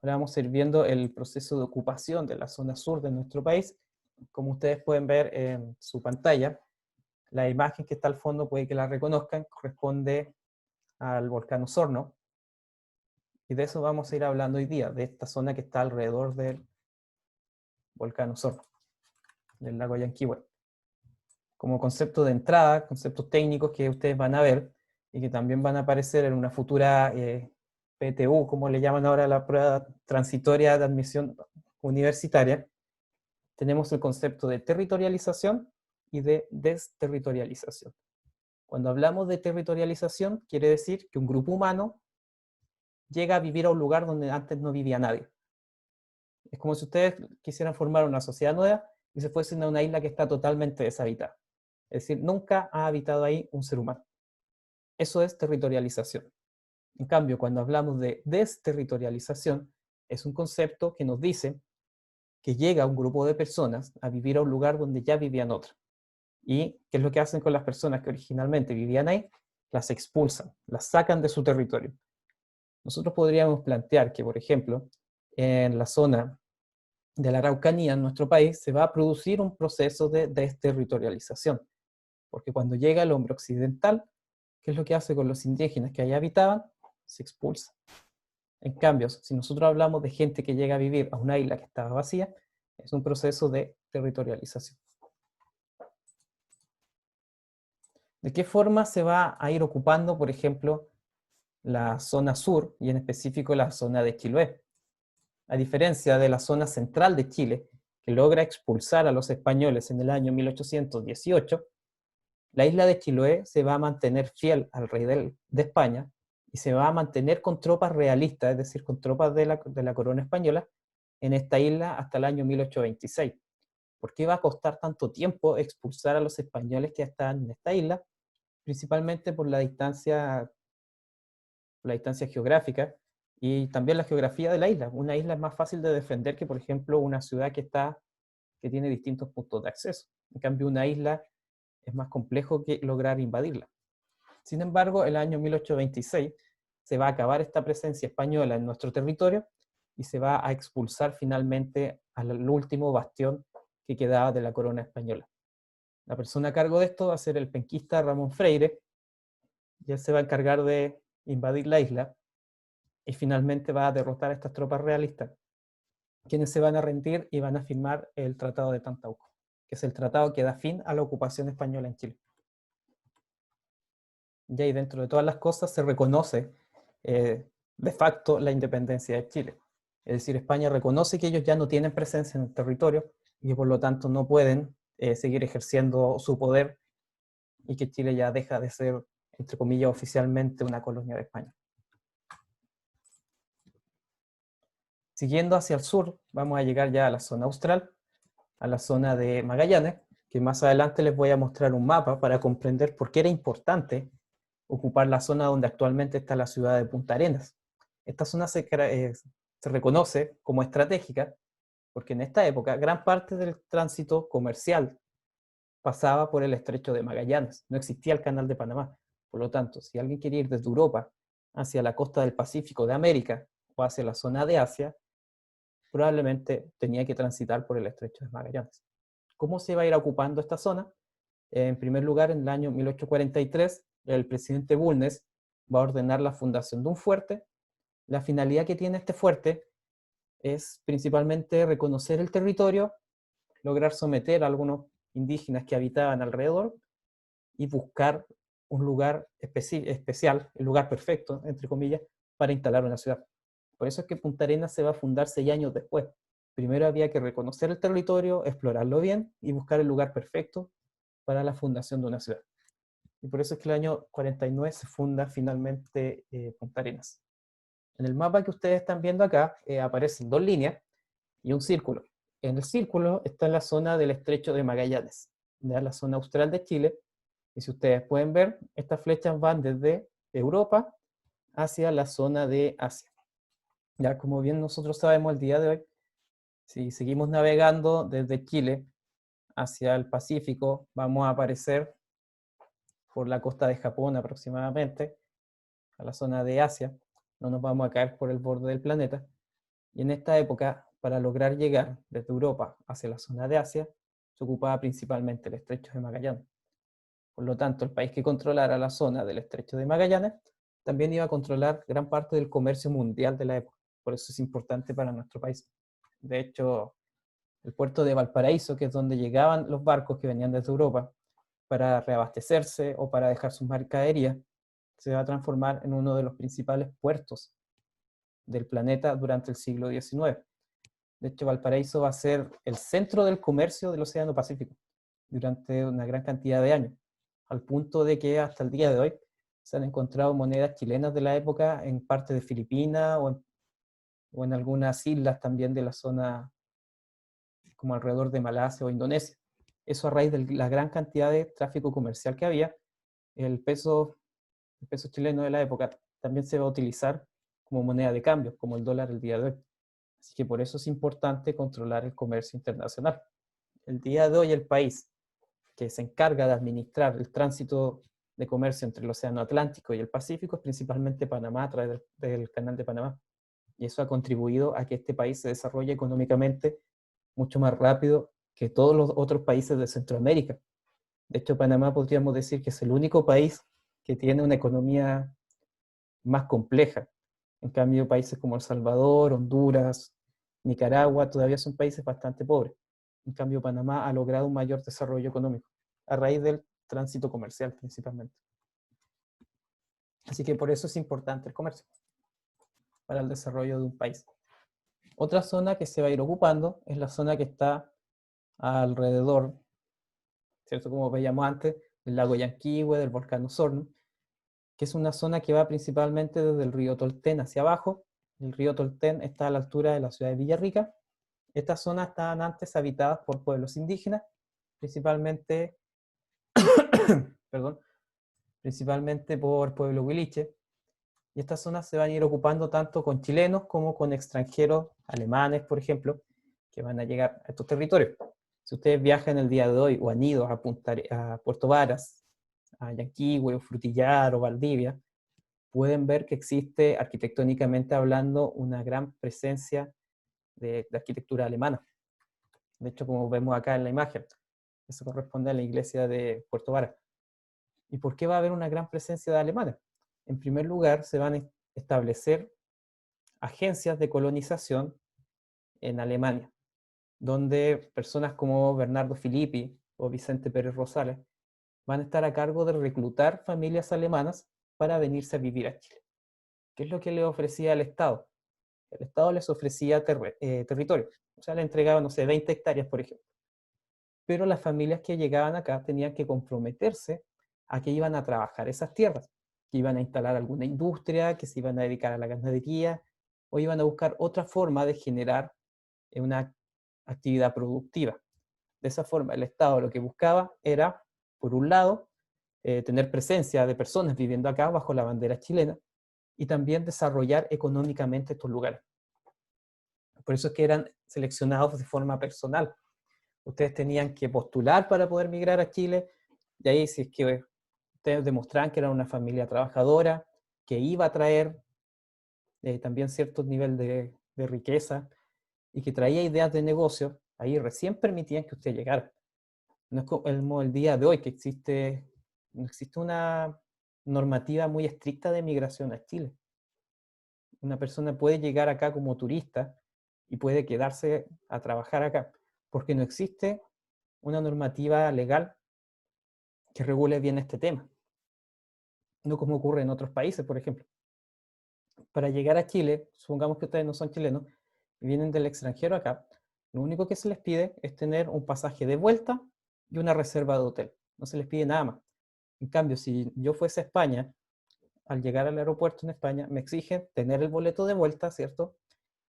Speaker 1: Ahora vamos a ir viendo el proceso de ocupación de la zona sur de nuestro país. Como ustedes pueden ver en su pantalla, la imagen que está al fondo, puede que la reconozcan, corresponde al volcán Osorno. Y de eso vamos a ir hablando hoy día, de esta zona que está alrededor del volcán Osorno, del lago Yanquihue. Como concepto de entrada, conceptos técnicos que ustedes van a ver y que también van a aparecer en una futura PTU, como le llaman ahora la prueba transitoria de admisión universitaria, tenemos el concepto de territorialización y de desterritorialización. Cuando hablamos de territorialización, quiere decir que un grupo humano llega a vivir a un lugar donde antes no vivía nadie. Es como si ustedes quisieran formar una sociedad nueva y se fuesen a una isla que está totalmente deshabitada. Es decir, nunca ha habitado ahí un ser humano. Eso es territorialización. En cambio, cuando hablamos de desterritorialización, es un concepto que nos dice que llega un grupo de personas a vivir a un lugar donde ya vivían otras. ¿Y qué es lo que hacen con las personas que originalmente vivían ahí? Las expulsan, las sacan de su territorio. Nosotros podríamos plantear que, por ejemplo, en la zona de la Araucanía, en nuestro país, se va a producir un proceso de desterritorialización, porque cuando llega el hombre occidental, ¿qué es lo que hace con los indígenas que allá habitaban? Se expulsa. En cambio, si nosotros hablamos de gente que llega a vivir a una isla que estaba vacía, es un proceso de territorialización. ¿De qué forma se va a ir ocupando, por ejemplo, la zona sur y en específico la zona de Chiloé? A diferencia de la zona central de Chile, que logra expulsar a los españoles en el año 1818, la isla de Chiloé se va a mantener fiel al rey de España y se va a mantener con tropas realistas, es decir, con tropas de la corona española, en esta isla hasta el año 1826. ¿Por qué va a costar tanto tiempo expulsar a los españoles que están en esta isla? Principalmente por la distancia geográfica y también la geografía de la isla. Una isla es más fácil de defender que, por ejemplo, una ciudad que tiene distintos puntos de acceso. En cambio, una isla es más complejo que lograr invadirla. Sin embargo, el año 1826 se va a acabar esta presencia española en nuestro territorio y se va a expulsar finalmente al último bastión que quedaba de la corona española. La persona a cargo de esto va a ser el penquista Ramón Freire, y él se va a encargar de invadir la isla y finalmente va a derrotar a estas tropas realistas, quienes se van a rendir y van a firmar el Tratado de Tantauco, que es el tratado que da fin a la ocupación española en Chile. Y ahí dentro de todas las cosas se reconoce de facto la independencia de Chile. Es decir, España reconoce que ellos ya no tienen presencia en el territorio y que por lo tanto no pueden seguir ejerciendo su poder y que Chile ya deja de ser, entre comillas, oficialmente una colonia de España. Siguiendo hacia el sur, vamos a llegar ya a la zona austral, a la zona de Magallanes, que más adelante les voy a mostrar un mapa para comprender por qué era importante ocupar la zona donde actualmente está la ciudad de Punta Arenas. Esta zona se reconoce como estratégica porque en esta época gran parte del tránsito comercial pasaba por el estrecho de Magallanes, no existía el canal de Panamá. Por lo tanto, si alguien quería ir desde Europa hacia la costa del Pacífico de América o hacia la zona de Asia, probablemente tenía que transitar por el estrecho de Magallanes. ¿Cómo se va a ir ocupando esta zona? En primer lugar, en el año 1843, el presidente Bulnes va a ordenar la fundación de un fuerte. La finalidad que tiene este fuerte es principalmente reconocer el territorio, lograr someter a algunos indígenas que habitaban alrededor y buscar un lugar especial, el lugar perfecto, entre comillas, para instalar una ciudad. Por eso es que Punta Arenas se va a fundar 6 años después. Primero había que reconocer el territorio, explorarlo bien y buscar el lugar perfecto para la fundación de una ciudad. Y por eso es que el año 49 se funda finalmente Punta Arenas. En el mapa que ustedes están viendo acá aparecen 2 líneas y un círculo. En el círculo está la zona del estrecho de Magallanes, ¿ya? La zona austral de Chile. Y si ustedes pueden ver, estas flechas van desde Europa hacia la zona de Asia. Ya como bien nosotros sabemos el día de hoy, si seguimos navegando desde Chile hacia el Pacífico, vamos a aparecer por la costa de Japón aproximadamente, a la zona de Asia, no nos vamos a caer por el borde del planeta. Y en esta época, para lograr llegar desde Europa hacia la zona de Asia, se ocupaba principalmente el estrecho de Magallanes. Por lo tanto, el país que controlara la zona del estrecho de Magallanes también iba a controlar gran parte del comercio mundial de la época. Por eso es importante para nuestro país. De hecho, el puerto de Valparaíso, que es donde llegaban los barcos que venían desde Europa para reabastecerse o para dejar sus mercaderías, se va a transformar en uno de los principales puertos del planeta durante el siglo XIX. De hecho, Valparaíso va a ser el centro del comercio del Océano Pacífico durante una gran cantidad de años, al punto de que hasta el día de hoy se han encontrado monedas chilenas de la época en parte de Filipinas o en algunas islas también de la zona como alrededor de Malasia o Indonesia. Eso a raíz de la gran cantidad de tráfico comercial que había, el peso chileno de la época también se va a utilizar como moneda de cambio, como el dólar el día de hoy. Así que por eso es importante controlar el comercio internacional. El día de hoy el país que se encarga de administrar el tránsito de comercio entre el Océano Atlántico y el Pacífico es principalmente Panamá a través del Canal de Panamá. Y eso ha contribuido a que este país se desarrolle económicamente mucho más rápido que todos los otros países de Centroamérica. De hecho, Panamá podríamos decir que es el único país que tiene una economía más compleja. En cambio, países como El Salvador, Honduras, Nicaragua, todavía son países bastante pobres. En cambio, Panamá ha logrado un mayor desarrollo económico, a raíz del tránsito comercial principalmente. Así que por eso es importante el comercio, para el desarrollo de un país. Otra zona que se va a ir ocupando es la zona que está alrededor, ¿cierto? Como veíamos antes, del lago Yanquihue, del volcán Osorno, que es una zona que va principalmente desde el río Tolten hacia abajo. El río Tolten está a la altura de la ciudad de Villarrica. Estas zonas estaban antes habitadas por pueblos indígenas, principalmente, perdón, principalmente por pueblo huiliche. Y estas zonas se van a ir ocupando tanto con chilenos como con extranjeros, alemanes, por ejemplo, que van a llegar a estos territorios. Si ustedes viajan el día de hoy o han ido a Puerto Varas, a Yanquihue, o Frutillar o Valdivia, pueden ver que existe, arquitectónicamente hablando, una gran presencia de arquitectura alemana. De hecho, como vemos acá en la imagen, eso corresponde a la iglesia de Puerto Varas. ¿Y por qué va a haber una gran presencia de alemanes? En primer lugar, se van a establecer agencias de colonización en Alemania, donde personas como Bernardo Filippi o Vicente Pérez Rosales van a estar a cargo de reclutar familias alemanas para venirse a vivir a Chile. ¿Qué es lo que le ofrecía el Estado? El Estado les ofrecía territorio, o sea, le entregaba, no sé, 20 hectáreas, por ejemplo. Pero las familias que llegaban acá tenían que comprometerse a que iban a trabajar esas tierras, que iban a instalar alguna industria, que se iban a dedicar a la ganadería, o iban a buscar otra forma de generar una actividad productiva. De esa forma, el Estado lo que buscaba era, por un lado, tener presencia de personas viviendo acá bajo la bandera chilena, y también desarrollar económicamente estos lugares. Por eso es que eran seleccionados de forma personal. Ustedes tenían que postular para poder migrar a Chile, y ahí si es que ustedes demostraban que eran una familia trabajadora, que iba a traer también cierto nivel de riqueza, y que traía ideas de negocio, ahí recién permitían que usted llegara. No es como el día de hoy, que no existe una normativa muy estricta de migración a Chile. Una persona puede llegar acá como turista y puede quedarse a trabajar acá, porque no existe una normativa legal que regule bien este tema. No como ocurre en otros países, por ejemplo. Para llegar a Chile, supongamos que ustedes no son chilenos y vienen del extranjero acá, lo único que se les pide es tener un pasaje de vuelta y una reserva de hotel. No se les pide nada más. En cambio, si yo fuese a España, al llegar al aeropuerto en España, me exigen tener el boleto de vuelta, ¿cierto?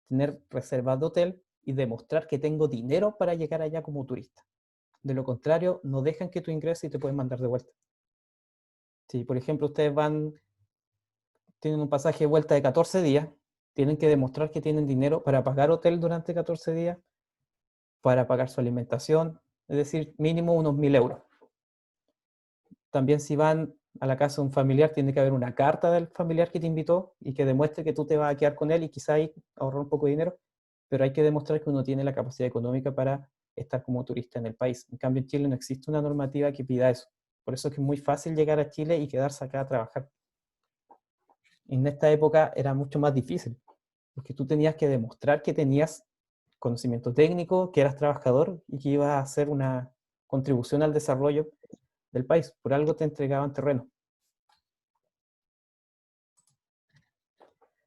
Speaker 1: Tener reservas de hotel y demostrar que tengo dinero para llegar allá como turista. De lo contrario, no dejan que tú ingreses y te pueden mandar de vuelta. Si, por ejemplo, ustedes tienen un pasaje de vuelta de 14 días, tienen que demostrar que tienen dinero para pagar hotel durante 14 días, para pagar su alimentación, es decir, mínimo unos 1.000 euros. También si van a la casa de un familiar, tiene que haber una carta del familiar que te invitó y que demuestre que tú te vas a quedar con él y quizá ahí ahorrar un poco de dinero, pero hay que demostrar que uno tiene la capacidad económica para estar como turista en el país. En cambio, en Chile no existe una normativa que pida eso. Por eso es que es muy fácil llegar a Chile y quedarse acá a trabajar. En esta época era mucho más difícil, porque tú tenías que demostrar que tenías conocimiento técnico, que eras trabajador y que ibas a hacer una contribución al desarrollo del país. Por algo te entregaban terreno.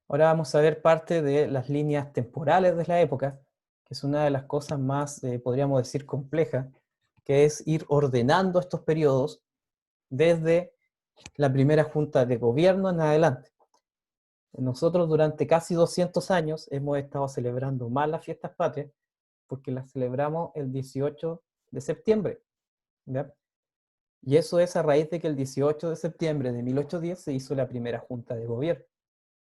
Speaker 1: Ahora vamos a ver parte de las líneas temporales de la época, que es una de las cosas más, podríamos decir, complejas, que es ir ordenando estos periodos desde la primera junta de gobierno en adelante. Nosotros durante casi 200 años hemos estado celebrando más las fiestas patrias, porque la celebramos el 18 de septiembre, ¿ya? Y eso es a raíz de que el 18 de septiembre de 1810 se hizo la primera junta de gobierno.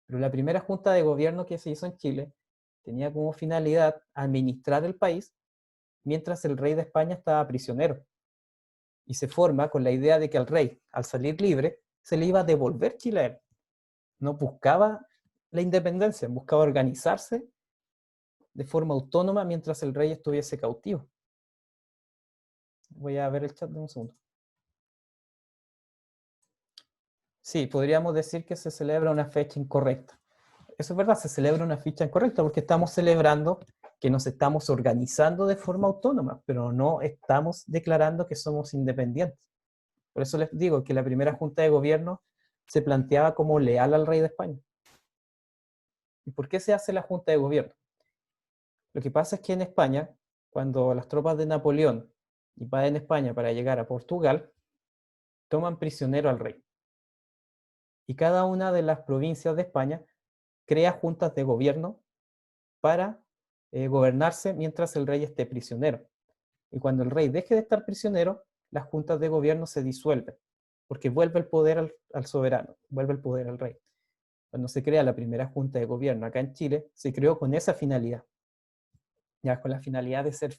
Speaker 1: Pero la primera junta de gobierno que se hizo en Chile tenía como finalidad administrar el país mientras el rey de España estaba prisionero. Y se forma con la idea de que al rey, al salir libre, se le iba a devolver Chile a él. No buscaba la independencia, buscaba organizarse de forma autónoma mientras el rey estuviese cautivo. Voy a ver el chat de un segundo. Sí, podríamos decir que se celebra una fecha incorrecta. Eso es verdad, se celebra una fecha incorrecta porque estamos celebrando que nos estamos organizando de forma autónoma, pero no estamos declarando que somos independientes. Por eso les digo que la primera junta de gobierno se planteaba como leal al rey de España. ¿Y por qué se hace la junta de gobierno? Lo que pasa es que en España, cuando las tropas de Napoleón invaden España para llegar a Portugal, toman prisionero al rey. Y cada una de las provincias de España crea juntas de gobierno para gobernarse mientras el rey esté prisionero. Y cuando el rey deje de estar prisionero, las juntas de gobierno se disuelven, porque vuelve el poder al soberano, vuelve el poder al rey. Cuando se crea la primera junta de gobierno acá en Chile, se creó con esa finalidad, ya con la finalidad de ser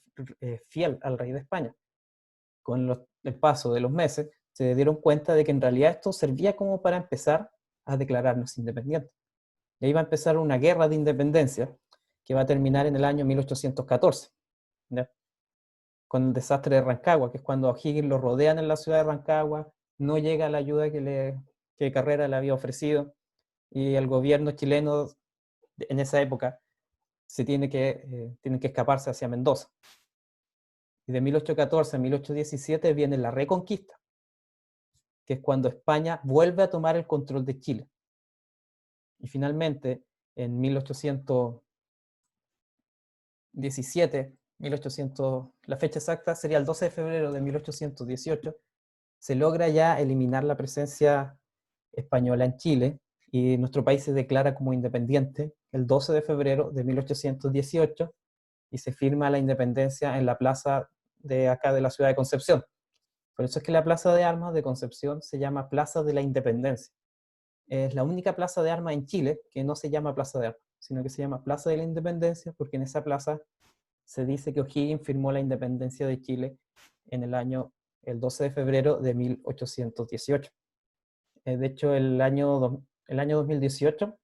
Speaker 1: fiel al rey de España. Con el paso de los meses, se dieron cuenta de que en realidad esto servía como para empezar a declararnos independientes. Y ahí va a empezar una guerra de independencia que va a terminar en el año 1814, ¿ya? Con el desastre de Rancagua, que es cuando a O'Higgins lo rodean en la ciudad de Rancagua, no llega la ayuda que Carrera le había ofrecido, y el gobierno chileno en esa época tiene que escaparse hacia Mendoza. Y de 1814 a 1817 viene la Reconquista, que es cuando España vuelve a tomar el control de Chile. Y finalmente, en 1817, la fecha exacta sería el 12 de febrero de 1818, se logra ya eliminar la presencia española en Chile y nuestro país se declara como independiente el 12 de febrero de 1818 y se firma la independencia en la plaza de acá de la ciudad de Concepción. Por eso es que la plaza de armas de Concepción se llama Plaza de la Independencia. Es la única plaza de armas en Chile que no se llama Plaza de Armas, sino que se llama Plaza de la Independencia porque en esa plaza se dice que O'Higgins firmó la independencia de Chile en el 12 de febrero de 1818. De hecho, el año 2018,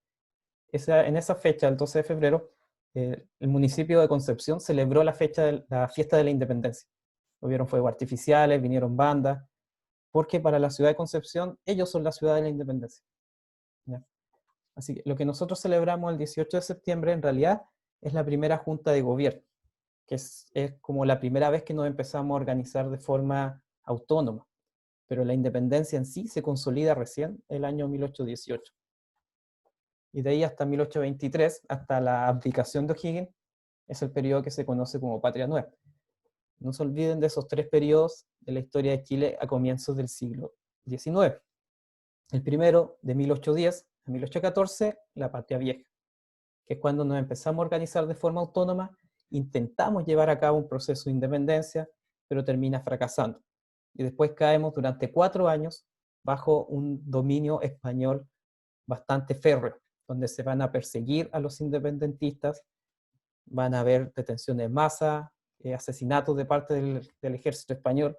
Speaker 1: en esa fecha, el 12 de febrero, el municipio de Concepción celebró la fiesta de la independencia. Hubieron fuegos artificiales, vinieron bandas, porque para la ciudad de Concepción, ellos son la ciudad de la independencia, ¿ya? Así que lo que nosotros celebramos el 18 de septiembre, en realidad, es la primera junta de gobierno, que es como la primera vez que nos empezamos a organizar de forma autónoma. Pero la independencia en sí se consolida recién el año 1818. Y de ahí hasta 1823, hasta la abdicación de O'Higgins, es el periodo que se conoce como Patria Nueva. No se olviden de esos 3 periodos de la historia de Chile a comienzos del siglo XIX. El primero, de 1810 a 1814, la Patria Vieja, que es cuando nos empezamos a organizar de forma autónoma, intentamos llevar a cabo un proceso de independencia, pero termina fracasando. Y después caemos durante 4 años bajo un dominio español bastante férreo, donde se van a perseguir a los independentistas, van a haber detenciones en masa, asesinatos de parte del ejército español,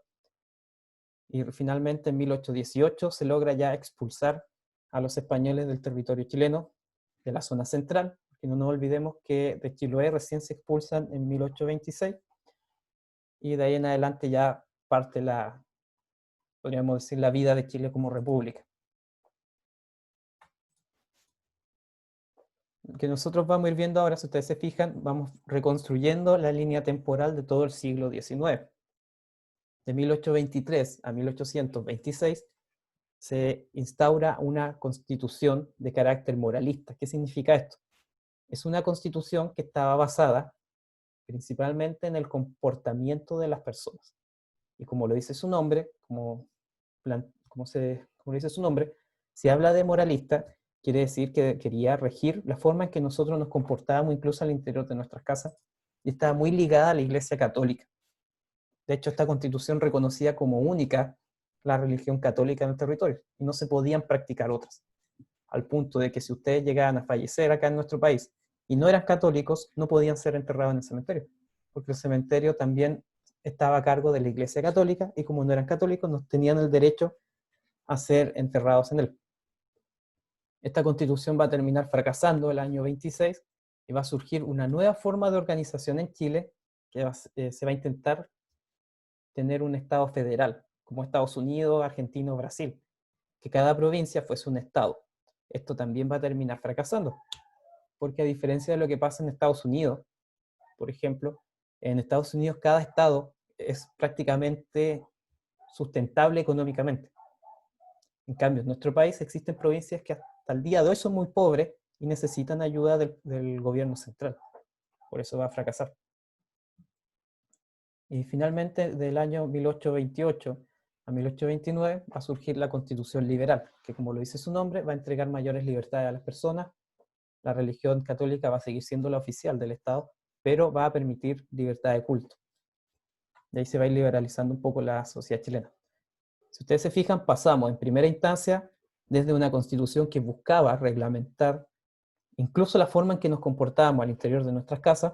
Speaker 1: y finalmente en 1818 se logra ya expulsar a los españoles del territorio chileno, de la zona central, porque no nos olvidemos que de Chiloé recién se expulsan en 1826, y de ahí en adelante ya parte podríamos decir, la vida de Chile como república. Que nosotros vamos a ir viendo ahora, si ustedes se fijan, vamos reconstruyendo la línea temporal de todo el siglo XIX. De 1823 a 1826 se instaura una constitución de carácter moralista. ¿Qué significa esto? Es una constitución que estaba basada principalmente en el comportamiento de las personas. Y como lo dice su nombre, como dice su nombre, si habla de moralista, quiere decir que quería regir la forma en que nosotros nos comportábamos incluso al interior de nuestras casas, y estaba muy ligada a la Iglesia Católica. De hecho, esta constitución reconocía como única la religión católica en el territorio y no se podían practicar otras. Al punto de que si ustedes llegaban a fallecer acá en nuestro país y no eran católicos, no podían ser enterrados en el cementerio, porque el cementerio también estaba a cargo de la Iglesia Católica y como no eran católicos, no tenían el derecho a ser enterrados en él. Esta constitución va a terminar fracasando el año 26 y va a surgir una nueva forma de organización en Chile que se va a intentar tener un Estado federal, como Estados Unidos, Argentina o Brasil, que cada provincia fuese un Estado. Esto también va a terminar fracasando, porque a diferencia de lo que pasa en Estados Unidos, por ejemplo, en Estados Unidos cada Estado es prácticamente sustentable económicamente. En cambio, en nuestro país existen provincias que hasta el día de hoy son muy pobres y necesitan ayuda del gobierno central. Por eso va a fracasar. Y finalmente, del año 1828 a 1829 va a surgir la Constitución Liberal, que como lo dice su nombre, va a entregar mayores libertades a las personas. La religión católica va a seguir siendo la oficial del Estado, pero va a permitir libertad de culto. Y ahí se va a ir liberalizando un poco la sociedad chilena. Si ustedes se fijan, pasamos en primera instancia desde una constitución que buscaba reglamentar incluso la forma en que nos comportábamos al interior de nuestras casas,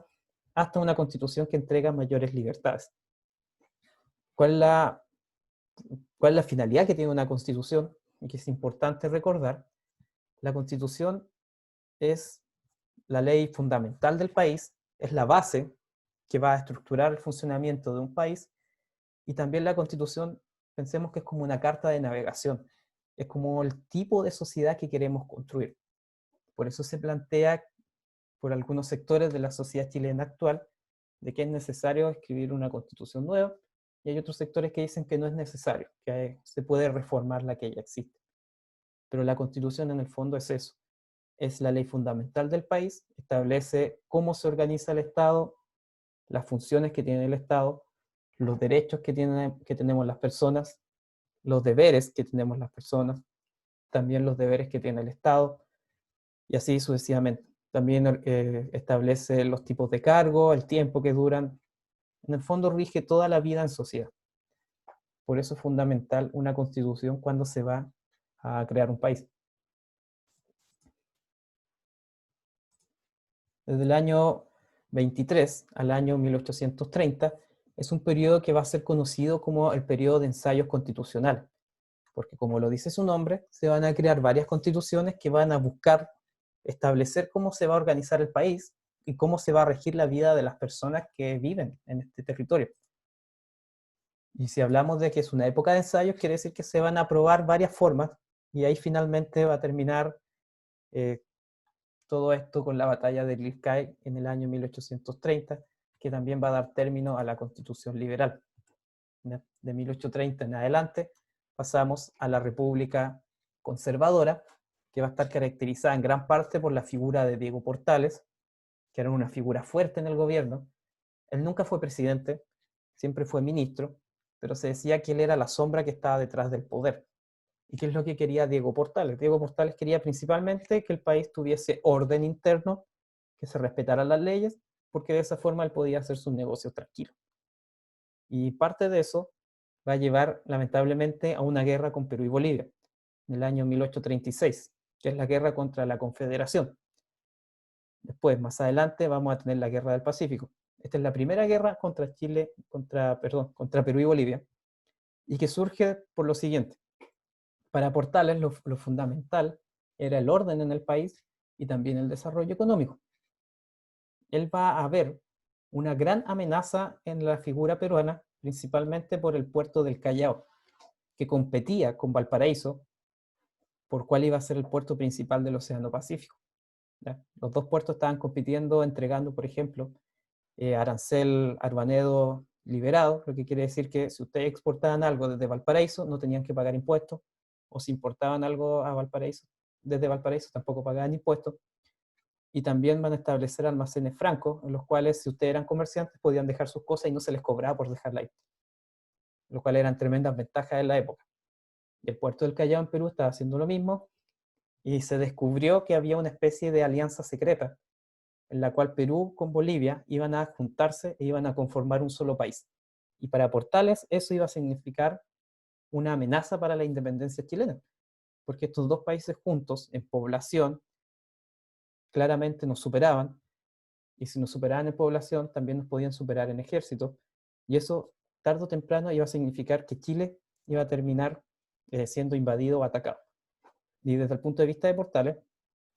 Speaker 1: hasta una constitución que entrega mayores libertades. ¿Cuál es la finalidad que tiene una constitución? Y que es importante recordar, la constitución es la ley fundamental del país, es la base que va a estructurar el funcionamiento de un país, y también la constitución, pensemos que es como una carta de navegación, es como el tipo de sociedad que queremos construir. Por eso se plantea por algunos sectores de la sociedad chilena actual de que es necesario escribir una constitución nueva, y hay otros sectores que dicen que no es necesario, que se puede reformar la que ya existe. Pero la constitución en el fondo es eso, es la ley fundamental del país, establece cómo se organiza el Estado, las funciones que tiene el Estado, los derechos que tenemos las personas, los deberes que tenemos las personas, también los deberes que tiene el Estado, y así sucesivamente. También establece los tipos de cargo, el tiempo que duran. En el fondo rige toda la vida en sociedad. Por eso es fundamental una constitución cuando se va a crear un país. Desde el año 23 al año 1830 es un periodo que va a ser conocido como el periodo de ensayos constitucionales, porque como lo dice su nombre, se van a crear varias constituciones que van a buscar establecer cómo se va a organizar el país y cómo se va a regir la vida de las personas que viven en este territorio. Y si hablamos de que es una época de ensayos, quiere decir que se van a probar varias formas y ahí finalmente va a terminar todo esto con la batalla de Lircay en el año 1830, que también va a dar término a la Constitución Liberal. De 1830 en adelante pasamos a la República Conservadora, que va a estar caracterizada en gran parte por la figura de Diego Portales, que era una figura fuerte en el gobierno. Él nunca fue presidente, siempre fue ministro, pero se decía que él era la sombra que estaba detrás del poder. ¿Y qué es lo que quería Diego Portales? Diego Portales quería principalmente que el país tuviese orden interno, que se respetaran las leyes, porque de esa forma él podía hacer sus negocios tranquilos. Y parte de eso va a llevar, lamentablemente, a una guerra con Perú y Bolivia, en el año 1836, que es la guerra contra la Confederación. Después, más adelante, vamos a tener la Guerra del Pacífico. Esta es la primera guerra contra contra Perú y Bolivia, y que surge por lo siguiente. Para Portales lo fundamental era el orden en el país y también el desarrollo económico. Él va a ver una gran amenaza en la figura peruana, principalmente por el puerto del Callao, que competía con Valparaíso por cuál iba a ser el puerto principal del Océano Pacífico. ¿Ya? Los dos puertos estaban compitiendo, entregando, por ejemplo, arancel arbanedo liberado, lo que quiere decir que si ustedes exportaban algo desde Valparaíso, no tenían que pagar impuestos, o si importaban algo a Valparaíso, desde Valparaíso tampoco pagaban impuestos, y también van a establecer almacenes francos, en los cuales si ustedes eran comerciantes podían dejar sus cosas y no se les cobraba por dejarla ahí, lo cual eran tremendas ventajas en la época. Y el puerto del Callao en Perú estaba haciendo lo mismo, y se descubrió que había una especie de alianza secreta en la cual Perú con Bolivia iban a juntarse e iban a conformar un solo país. Y para Portales eso iba a significar una amenaza para la independencia chilena, porque estos dos países juntos en población claramente nos superaban, y si nos superaban en población también nos podían superar en ejército, y eso tarde o temprano iba a significar que Chile iba a terminar siendo invadido o atacado. Y desde el punto de vista de Portales,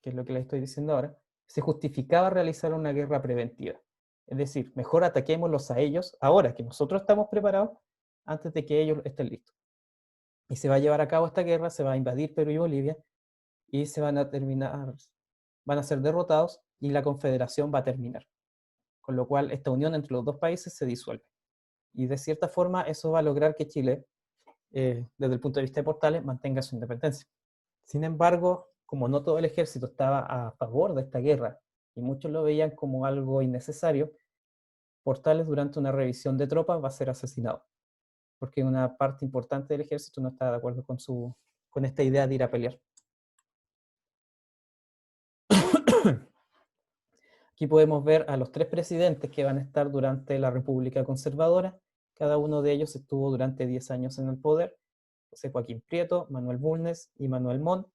Speaker 1: que es lo que les estoy diciendo ahora, se justificaba realizar una guerra preventiva. Es decir, mejor ataquémoslos a ellos ahora que nosotros estamos preparados antes de que ellos estén listos. Y se va a llevar a cabo esta guerra, se va a invadir Perú y Bolivia y se van a terminar, van a ser derrotados y la confederación va a terminar. Con lo cual esta unión entre los dos países se disuelve. Y de cierta forma eso va a lograr que Chile, desde el punto de vista de Portales, mantenga su independencia. Sin embargo, como no todo el ejército estaba a favor de esta guerra y muchos lo veían como algo innecesario, Portales durante una revisión de tropas va a ser asesinado, porque una parte importante del ejército no está de acuerdo con esta idea de ir a pelear. Aquí podemos ver a los tres presidentes que van a estar durante la República Conservadora. Cada uno de ellos estuvo durante 10 años en el poder. José Joaquín Prieto, Manuel Bulnes y Manuel Montt.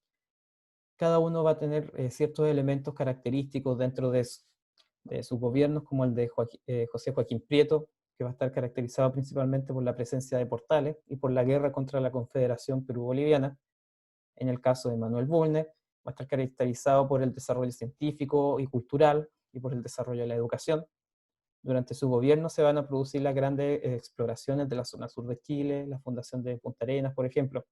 Speaker 1: Cada uno va a tener ciertos elementos característicos dentro de sus gobiernos, como el de José Joaquín Prieto, que va a estar caracterizado principalmente por la presencia de Portales y por la guerra contra la Confederación Perú-Boliviana. En el caso de Manuel Bulnes, va a estar caracterizado por el desarrollo científico y cultural y por el desarrollo de la educación. Durante su gobierno se van a producir las grandes exploraciones de la zona sur de Chile, la fundación de Punta Arenas, por ejemplo.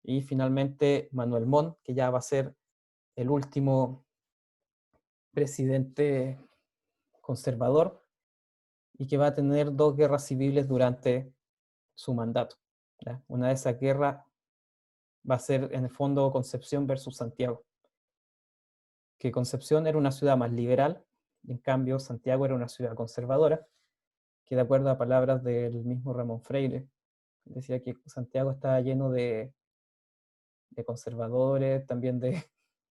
Speaker 1: Y finalmente Manuel Montt, que ya va a ser el último presidente conservador y que va a tener 2 guerras civiles durante su mandato. ¿Ya? Una de esas guerras va a ser en el fondo Concepción versus Santiago, que Concepción era una ciudad más liberal, y en cambio Santiago era una ciudad conservadora, que de acuerdo a palabras del mismo Ramón Freire, decía que Santiago estaba lleno de conservadores, también de,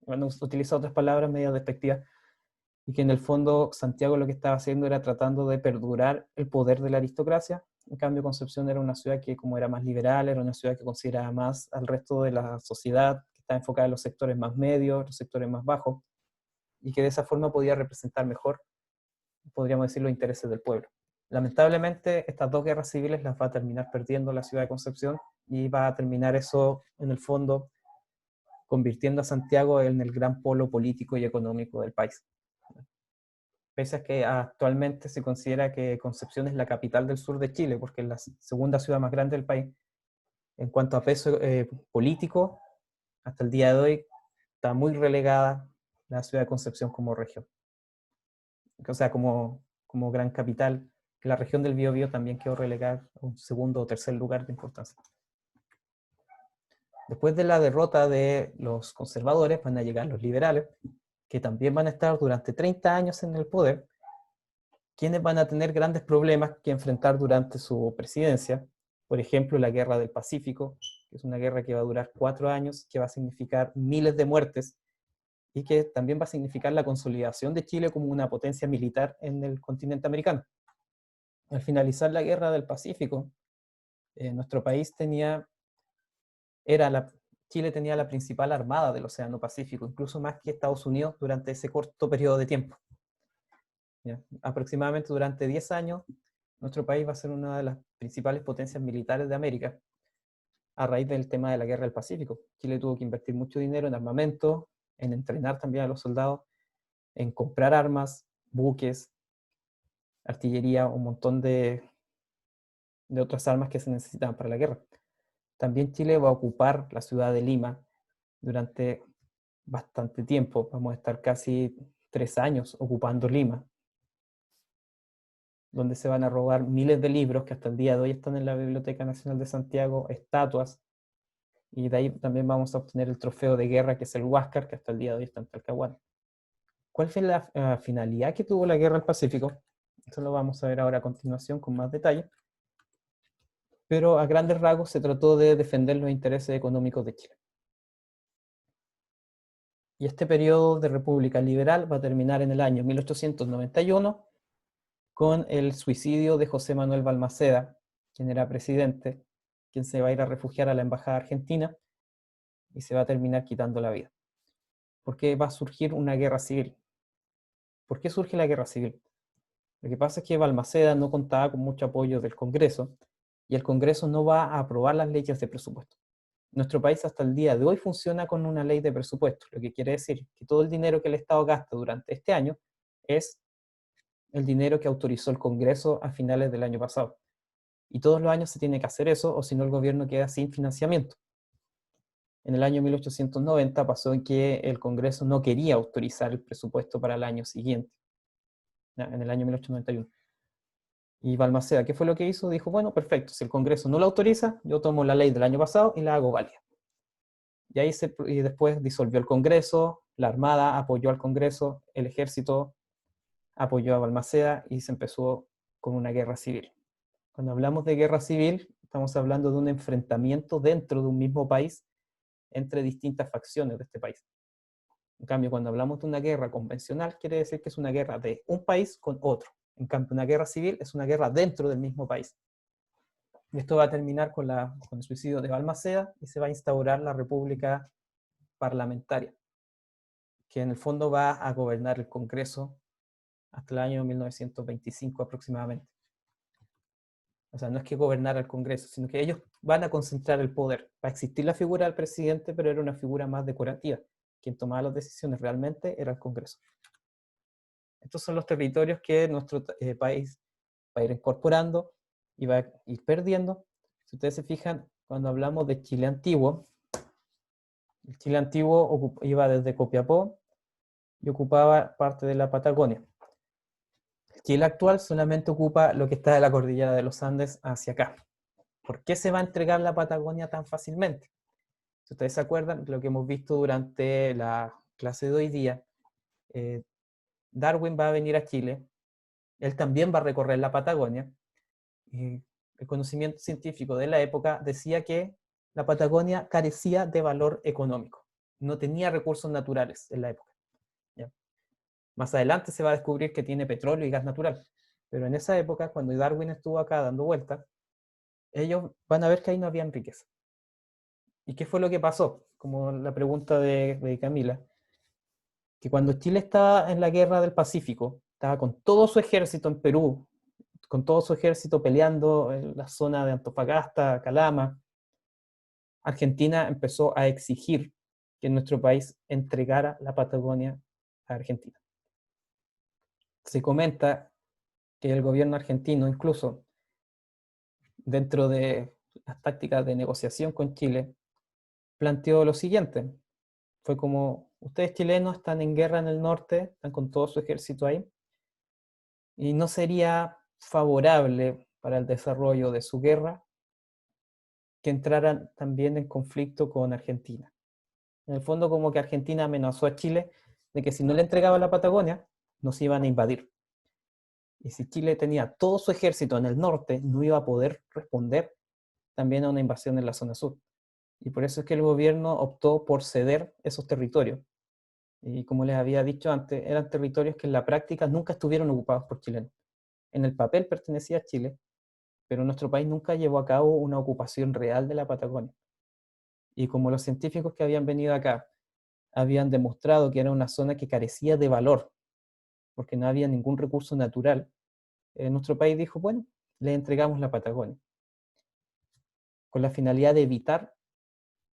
Speaker 1: bueno, utiliza otras palabras medio despectivas, y que en el fondo Santiago lo que estaba haciendo era tratando de perdurar el poder de la aristocracia. En cambio, Concepción era una ciudad que, como era más liberal, era una ciudad que consideraba más al resto de la sociedad, que estaba enfocada en los sectores más medios, los sectores más bajos, y que de esa forma podía representar mejor, podríamos decir, los intereses del pueblo. Lamentablemente, estas 2 guerras civiles las va a terminar perdiendo la ciudad de Concepción, y va a terminar eso, en el fondo, convirtiendo a Santiago en el gran polo político y económico del país. Pese a que actualmente se considera que Concepción es la capital del sur de Chile, porque es la segunda ciudad más grande del país. En cuanto a peso político, hasta el día de hoy está muy relegada la ciudad de Concepción como región. O sea, como gran capital, que la región del Biobío también quedó relegada a un segundo o tercer lugar de importancia. Después de la derrota de los conservadores van a llegar los liberales, que también van a estar durante 30 años en el poder, quienes van a tener grandes problemas que enfrentar durante su presidencia. Por ejemplo, la Guerra del Pacífico, que es una guerra que va a durar 4 años, que va a significar miles de muertes y que también va a significar la consolidación de Chile como una potencia militar en el continente americano. Al finalizar la Guerra del Pacífico, nuestro país Chile tenía la principal armada del Océano Pacífico, incluso más que Estados Unidos durante ese corto periodo de tiempo. ¿Ya? Aproximadamente durante 10 años, nuestro país va a ser una de las principales potencias militares de América a raíz del tema de la Guerra del Pacífico. Chile tuvo que invertir mucho dinero en armamento, en entrenar también a los soldados, en comprar armas, buques, artillería, un montón de otras armas que se necesitaban para la guerra. También Chile va a ocupar la ciudad de Lima durante bastante tiempo. Vamos a estar casi 3 años ocupando Lima, donde se van a robar miles de libros que hasta el día de hoy están en la Biblioteca Nacional de Santiago, estatuas, y de ahí también vamos a obtener el trofeo de guerra, que es el Huáscar, que hasta el día de hoy está en Talcahuano. ¿Cuál fue la finalidad que tuvo la Guerra del Pacífico? Eso lo vamos a ver ahora a continuación con más detalle. Pero a grandes rasgos se trató de defender los intereses económicos de Chile. Y este periodo de República Liberal va a terminar en el año 1891 con el suicidio de José Manuel Balmaceda, quien era presidente, quien se va a ir a refugiar a la Embajada Argentina y se va a terminar quitando la vida. ¿Por qué va a surgir una guerra civil? ¿Por qué surge la guerra civil? Lo que pasa es que Balmaceda no contaba con mucho apoyo del Congreso y el Congreso no va a aprobar las leyes de presupuesto. Nuestro país hasta el día de hoy funciona con una ley de presupuesto, lo que quiere decir que todo el dinero que el Estado gasta durante este año es el dinero que autorizó el Congreso a finales del año pasado. Y todos los años se tiene que hacer eso, o si no el gobierno queda sin financiamiento. En el año 1890 pasó en que el Congreso no quería autorizar el presupuesto para el año siguiente, en el año 1891. Y Balmaceda, ¿qué fue lo que hizo? Dijo, bueno, perfecto, si el Congreso no lo autoriza, yo tomo la ley del año pasado y la hago válida. Y después disolvió el Congreso, la Armada apoyó al Congreso, el Ejército apoyó a Balmaceda y se empezó con una guerra civil. Cuando hablamos de guerra civil, estamos hablando de un enfrentamiento dentro de un mismo país entre distintas facciones de este país. En cambio, cuando hablamos de una guerra convencional, quiere decir que es una guerra de un país con otro. En cambio, una guerra civil es una guerra dentro del mismo país. Y esto va a terminar con el suicidio de Balmaceda y se va a instaurar la República Parlamentaria, que en el fondo va a gobernar el Congreso hasta el año 1925 aproximadamente. O sea, no es que gobernara el Congreso, sino que ellos van a concentrar el poder. Va a existir la figura del presidente, pero era una figura más decorativa. Quien tomaba las decisiones realmente era el Congreso. Estos son los territorios que nuestro país va a ir incorporando y va a ir perdiendo. Si ustedes se fijan, cuando hablamos de Chile antiguo, el Chile antiguo iba desde Copiapó y ocupaba parte de la Patagonia. El Chile actual solamente ocupa lo que está de la cordillera de los Andes hacia acá. ¿Por qué se va a entregar la Patagonia tan fácilmente? Si ustedes se acuerdan, lo que hemos visto durante la clase de hoy día, Darwin va a venir a Chile, él también va a recorrer la Patagonia, y el conocimiento científico de la época decía que la Patagonia carecía de valor económico, no tenía recursos naturales en la época. ¿Ya? Más adelante se va a descubrir que tiene petróleo y gas natural, pero en esa época, cuando Darwin estuvo acá dando vueltas, ellos van a ver que ahí no había riqueza. ¿Y qué fue lo que pasó? Como la pregunta de Camila, que cuando Chile estaba en la guerra del Pacífico, estaba con todo su ejército en Perú, con todo su ejército peleando en la zona de Antofagasta, Calama, Argentina empezó a exigir que nuestro país entregara la Patagonia a Argentina. Se comenta que el gobierno argentino, incluso dentro de las tácticas de negociación con Chile, planteó lo siguiente. Fue como, ustedes chilenos están en guerra en el norte, están con todo su ejército ahí, y no sería favorable para el desarrollo de su guerra que entraran también en conflicto con Argentina. En el fondo, como que Argentina amenazó a Chile de que si no le entregaba la Patagonia, nos iban a invadir. Y si Chile tenía todo su ejército en el norte, no iba a poder responder también a una invasión en la zona sur. Y por eso es que el gobierno optó por ceder esos territorios. Y como les había dicho antes, eran territorios que en la práctica nunca estuvieron ocupados por chilenos. En el papel pertenecía a Chile, pero nuestro país nunca llevó a cabo una ocupación real de la Patagonia. Y como los científicos que habían venido acá habían demostrado que era una zona que carecía de valor, porque no había ningún recurso natural, nuestro país dijo, bueno, le entregamos la Patagonia, con la finalidad de evitar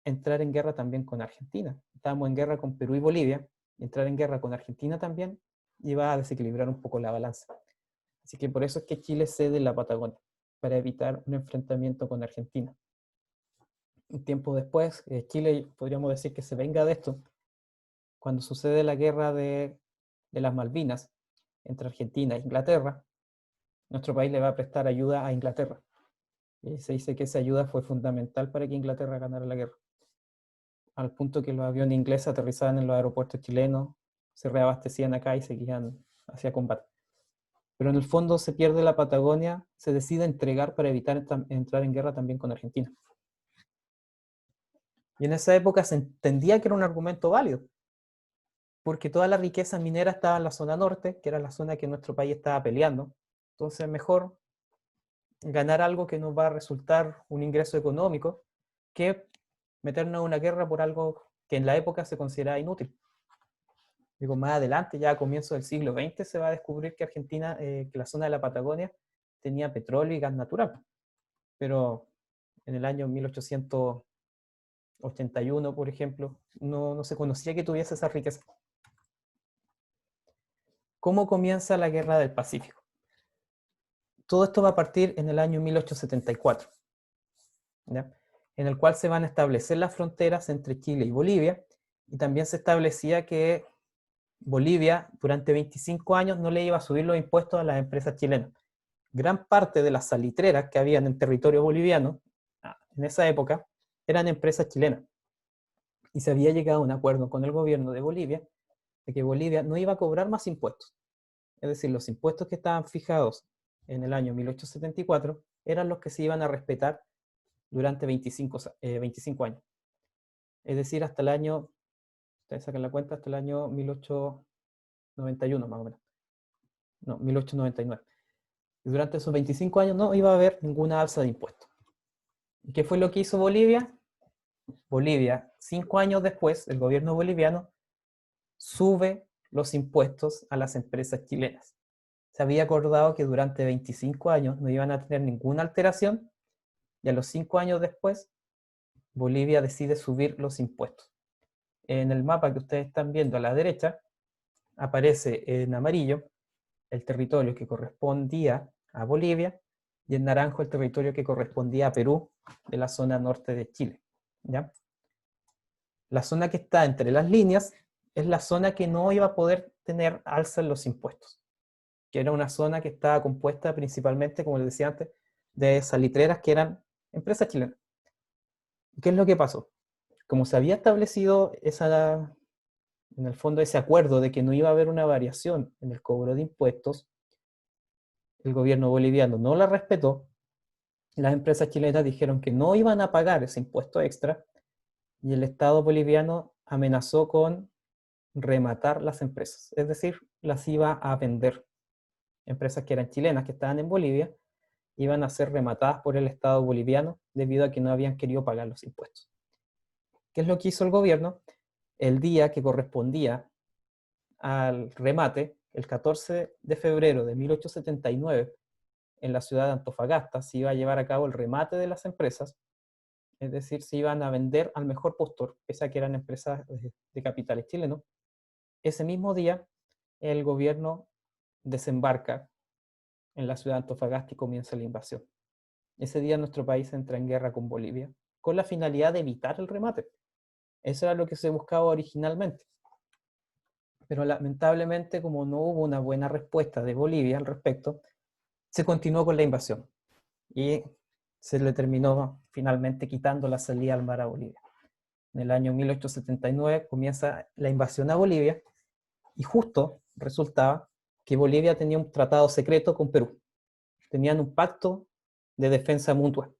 Speaker 1: entrar en guerra también con Argentina. Estábamos en guerra con Perú y Bolivia, y entrar en guerra con Argentina también iba a desequilibrar un poco la balanza. Así que por eso es que Chile cede la Patagonia, para evitar un enfrentamiento con Argentina. Un tiempo después, Chile podríamos decir que se venga de esto, cuando sucede la guerra de las Malvinas entre Argentina e Inglaterra, nuestro país le va a prestar ayuda a Inglaterra. Y se dice que esa ayuda fue fundamental para que Inglaterra ganara la guerra, al punto que los aviones ingleses aterrizaban en los aeropuertos chilenos, se reabastecían acá y seguían hacia combate. Pero en el fondo se pierde la Patagonia, se decide entregar para evitar entrar en guerra también con Argentina. Y en esa época se entendía que era un argumento válido, porque toda la riqueza minera estaba en la zona norte, que era la zona que nuestro país estaba peleando. Entonces, mejor ganar algo que nos va a resultar un ingreso económico que meternos en una guerra por algo que en la época se consideraba inútil. Digo, más adelante, ya a comienzos del siglo XX, se va a descubrir que Argentina, que la zona de la Patagonia tenía petróleo y gas natural. Pero en el año 1881, por ejemplo, no se conocía que tuviese esa riqueza. ¿Cómo comienza la Guerra del Pacífico? Todo esto va a partir en el año 1874, ¿ya? En el cual se van a establecer las fronteras entre Chile y Bolivia, y también se establecía que Bolivia durante 25 años no le iba a subir los impuestos a las empresas chilenas. Gran parte de las salitreras que habían en territorio boliviano en esa época eran empresas chilenas. Y se había llegado a un acuerdo con el gobierno de Bolivia de que Bolivia no iba a cobrar más impuestos. Es decir, los impuestos que estaban fijados en el año 1874 eran los que se iban a respetar durante 25 años. Es decir, hasta el año, ustedes sacan la cuenta, hasta el año 1891 más o menos. No, 1899. Y durante esos 25 años no iba a haber ninguna alza de impuestos. ¿Y qué fue lo que hizo Bolivia? Bolivia, 5 años después, el gobierno boliviano sube los impuestos a las empresas chilenas. Se había acordado que durante 25 años no iban a tener ninguna alteración, y a los 5 años después, Bolivia decide subir los impuestos. En el mapa que ustedes están viendo a la derecha, aparece en amarillo el territorio que correspondía a Bolivia, y en naranjo el territorio que correspondía a Perú, de la zona norte de Chile, ¿ya? La zona que está entre las líneas es la zona que no iba a poder tener alza en los impuestos, que era una zona que estaba compuesta principalmente, como les decía antes, de salitreras que eran empresas chilenas. ¿Qué es lo que pasó? Como se había establecido en el fondo ese acuerdo de que no iba a haber una variación en el cobro de impuestos, el gobierno boliviano no la respetó, las empresas chilenas dijeron que no iban a pagar ese impuesto extra, y el Estado boliviano amenazó con rematar las empresas, es decir, las iba a vender. Empresas que eran chilenas, que estaban en Bolivia, iban a ser rematadas por el Estado boliviano debido a que no habían querido pagar los impuestos. ¿Qué es lo que hizo el gobierno? El día que correspondía al remate, el 14 de febrero de 1879, en la ciudad de Antofagasta, se iba a llevar a cabo el remate de las empresas, es decir, se iban a vender al mejor postor, pese a que eran empresas de capitales chilenos. Ese mismo día, el gobierno desembarca en la ciudad de Antofagasta y comienza la invasión. Ese día nuestro país entra en guerra con Bolivia, con la finalidad de evitar el remate. Eso era lo que se buscaba originalmente. Pero lamentablemente, como no hubo una buena respuesta de Bolivia al respecto, se continuó con la invasión y se le terminó finalmente quitando la salida al mar a Bolivia. En el año 1879 comienza la invasión a Bolivia, y justo resultaba que Bolivia tenía un tratado secreto con Perú. Tenían un pacto de defensa mutua,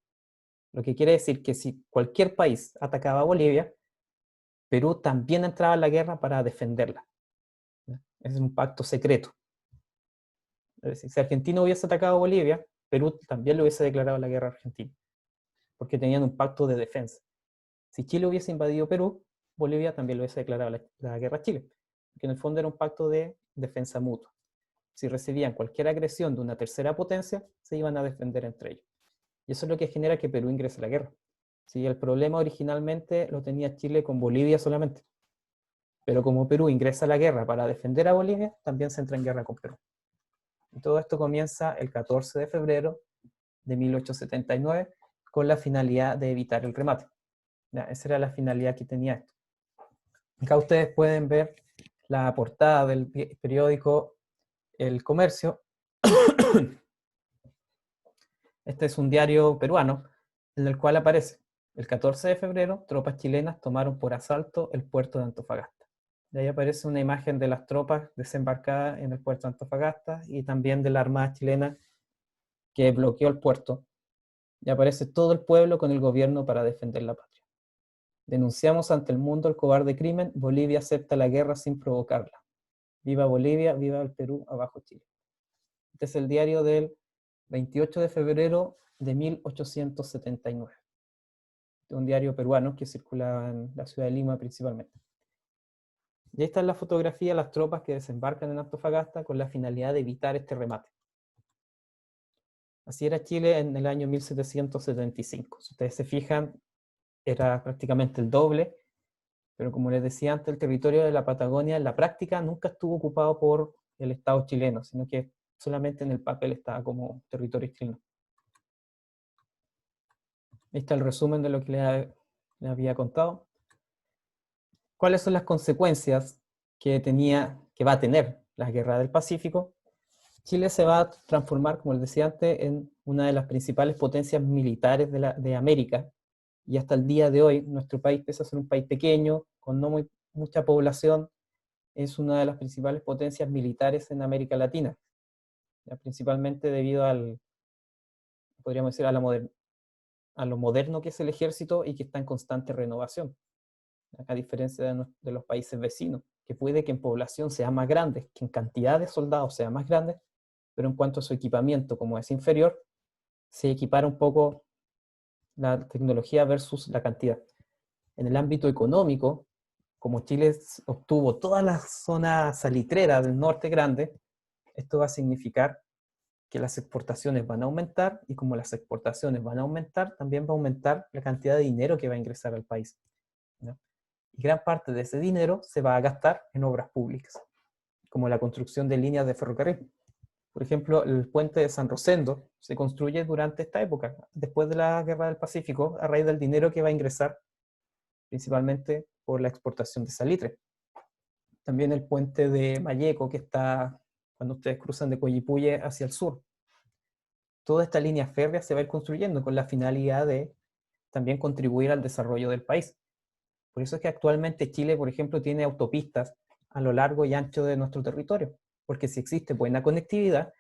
Speaker 1: lo que quiere decir que si cualquier país atacaba a Bolivia, Perú también entraba en la guerra para defenderla. Es un pacto secreto. Es decir, si Argentina hubiese atacado a Bolivia, Perú también le hubiese declarado la guerra a Argentina, porque tenían un pacto de defensa. Si Chile hubiese invadido Perú, Bolivia también le hubiese declarado la guerra a Chile, que en el fondo era un pacto de defensa mutua. Si recibían cualquier agresión de una tercera potencia, se iban a defender entre ellos. Y eso es lo que genera que Perú ingrese a la guerra. Sí, el problema originalmente lo tenía Chile con Bolivia solamente. Pero como Perú ingresa a la guerra para defender a Bolivia, también se entra en guerra con Perú. Y todo esto comienza el 14 de febrero de 1879 con la finalidad de evitar el remate. Ya, esa era la finalidad que tenía esto. Acá ustedes pueden ver la portada del periódico El Comercio. Este es un diario peruano en el cual aparece: el 14 de febrero, tropas chilenas tomaron por asalto el puerto de Antofagasta. De ahí aparece una imagen de las tropas desembarcadas en el puerto de Antofagasta y también de la Armada chilena que bloqueó el puerto. Y aparece todo el pueblo con el gobierno para defender la patria. Denunciamos ante el mundo el cobarde crimen, Bolivia acepta la guerra sin provocarla. Viva Bolivia, viva el Perú, abajo Chile. Este es el diario del 28 de febrero de 1879. Un diario peruano que circulaba en la ciudad de Lima principalmente. Y ahí está la fotografía de las tropas que desembarcan en Antofagasta con la finalidad de evitar este remate. Así era Chile en el año 1775. Si ustedes se fijan, era prácticamente el doble, pero como les decía antes, el territorio de la Patagonia en la práctica nunca estuvo ocupado por el Estado chileno, sino que solamente en el papel estaba como territorio chileno. Ahí está el resumen de lo que les había contado. ¿Cuáles son las consecuencias que va a tener la Guerra del Pacífico? Chile se va a transformar, como les decía antes, en una de las principales potencias militares de América. Y hasta el día de hoy, nuestro país, pese a ser un país pequeño, con no mucha población, es una de las principales potencias militares en América Latina. Ya, principalmente debido podríamos decir, a lo moderno que es el ejército y que está en constante renovación. A diferencia de los países vecinos, que puede que en población sea más grande, que en cantidad de soldados sea más grande, pero en cuanto a su equipamiento, como es inferior, se equipara un poco la tecnología versus la cantidad. En el ámbito económico, como Chile obtuvo toda la zona salitrera del norte grande, esto va a significar que las exportaciones van a aumentar, y como las exportaciones van a aumentar, también va a aumentar la cantidad de dinero que va a ingresar al país, ¿no? Y gran parte de ese dinero se va a gastar en obras públicas, como la construcción de líneas de ferrocarril. Por ejemplo, el puente de San Rosendo se construye durante esta época, después de la Guerra del Pacífico, a raíz del dinero que va a ingresar principalmente por la exportación de salitre. También el puente de Malleco, que está cuando ustedes cruzan de Coyipulli hacia el sur. Toda esta línea férrea se va a ir construyendo con la finalidad de también contribuir al desarrollo del país. Por eso es que actualmente Chile, por ejemplo, tiene autopistas a lo largo y ancho de nuestro territorio, porque si existe buena conectividad,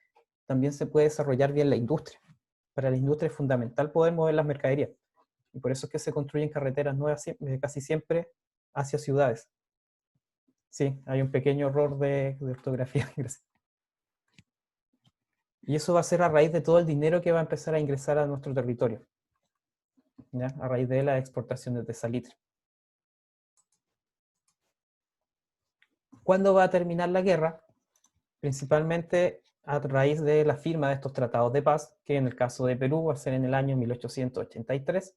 Speaker 1: también se puede desarrollar bien la industria. Para la industria es fundamental poder mover las mercaderías, y por eso es que se construyen carreteras nuevas casi siempre hacia ciudades. Sí, hay un pequeño error de ortografía. Y eso va a ser a raíz de todo el dinero que va a empezar a ingresar a nuestro territorio, ¿ya? A raíz de las exportaciones de salitre. ¿Cuándo va a terminar la guerra? Principalmente a raíz de la firma de estos tratados de paz, que en el caso de Perú va a ser en el año 1883,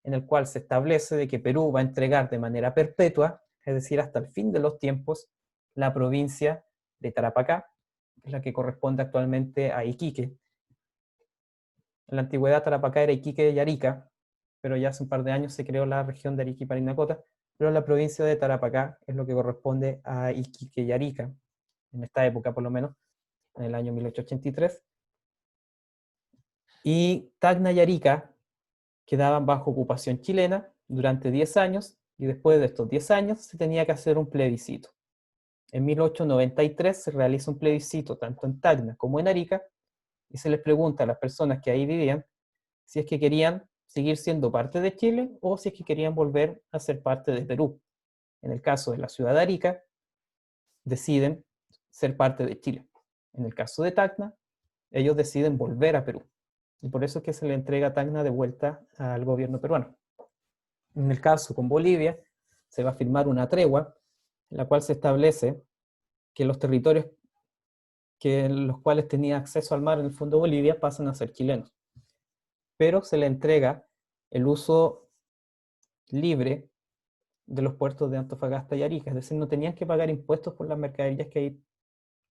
Speaker 1: en el cual se establece de que Perú va a entregar de manera perpetua, es decir, hasta el fin de los tiempos, la provincia de Tarapacá, que es la que corresponde actualmente a Iquique. En la antigüedad Tarapacá era Iquique y Arica, pero ya hace un par de años se creó la región de Arequipa y Parinacota, pero la provincia de Tarapacá es lo que corresponde a Iquique y Arica, en esta época por lo menos, en el año 1883. Y Tacna y Arica quedaban bajo ocupación chilena durante 10 años, y después de estos 10 años se tenía que hacer un plebiscito. En 1893 se realiza un plebiscito tanto en Tacna como en Arica, y se les pregunta a las personas que ahí vivían si es que querían seguir siendo parte de Chile o si es que querían volver a ser parte de Perú. En el caso de la ciudad de Arica, deciden ser parte de Chile. En el caso de Tacna, ellos deciden volver a Perú. Y por eso es que se le entrega Tacna de vuelta al gobierno peruano. En el caso con Bolivia, se va a firmar una tregua en la cual se establece que los territorios en los cuales tenía acceso al mar en el fondo Bolivia pasan a ser chilenos. Pero se le entrega el uso libre de los puertos de Antofagasta y Arica, es decir, no tenían que pagar impuestos por las mercaderías que ahí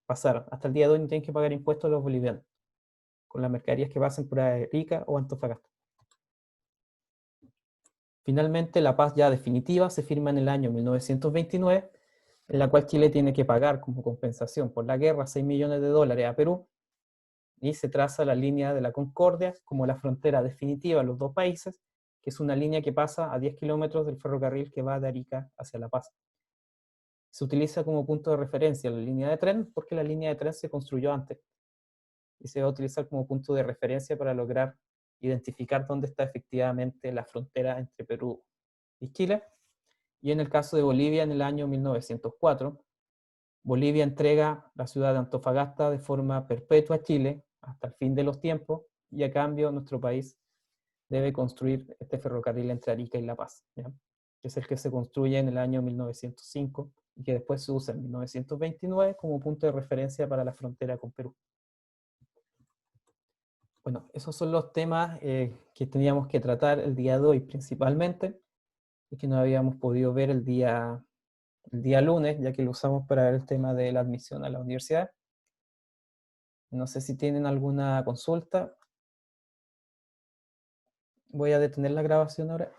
Speaker 1: pasaron. Hasta el día de hoy no tienen que pagar impuestos los bolivianos con las mercaderías que pasen por Arica o Antofagasta. Finalmente, la paz ya definitiva se firma en el año 1929, en la cual Chile tiene que pagar como compensación por la guerra 6 millones de dólares a Perú, y se traza la línea de la Concordia como la frontera definitiva de los dos países, que es una línea que pasa a 10 kilómetros del ferrocarril que va de Arica hacia La Paz. Se utiliza como punto de referencia la línea de tren porque la línea de tren se construyó antes, y se va a utilizar como punto de referencia para lograr identificar dónde está efectivamente la frontera entre Perú y Chile. Y en el caso de Bolivia, en el año 1904, Bolivia entrega la ciudad de Antofagasta de forma perpetua a Chile hasta el fin de los tiempos, y a cambio nuestro país debe construir este ferrocarril entre Arica y La Paz, ¿ya? Que es el que se construye en el año 1905 y que después se usa en 1929 como punto de referencia para la frontera con Perú. Bueno, esos son los temas que teníamos que tratar el día de hoy principalmente, y que no habíamos podido ver el día lunes, ya que lo usamos para ver el tema de la admisión a la universidad. No sé si tienen alguna consulta. Voy a detener la grabación ahora.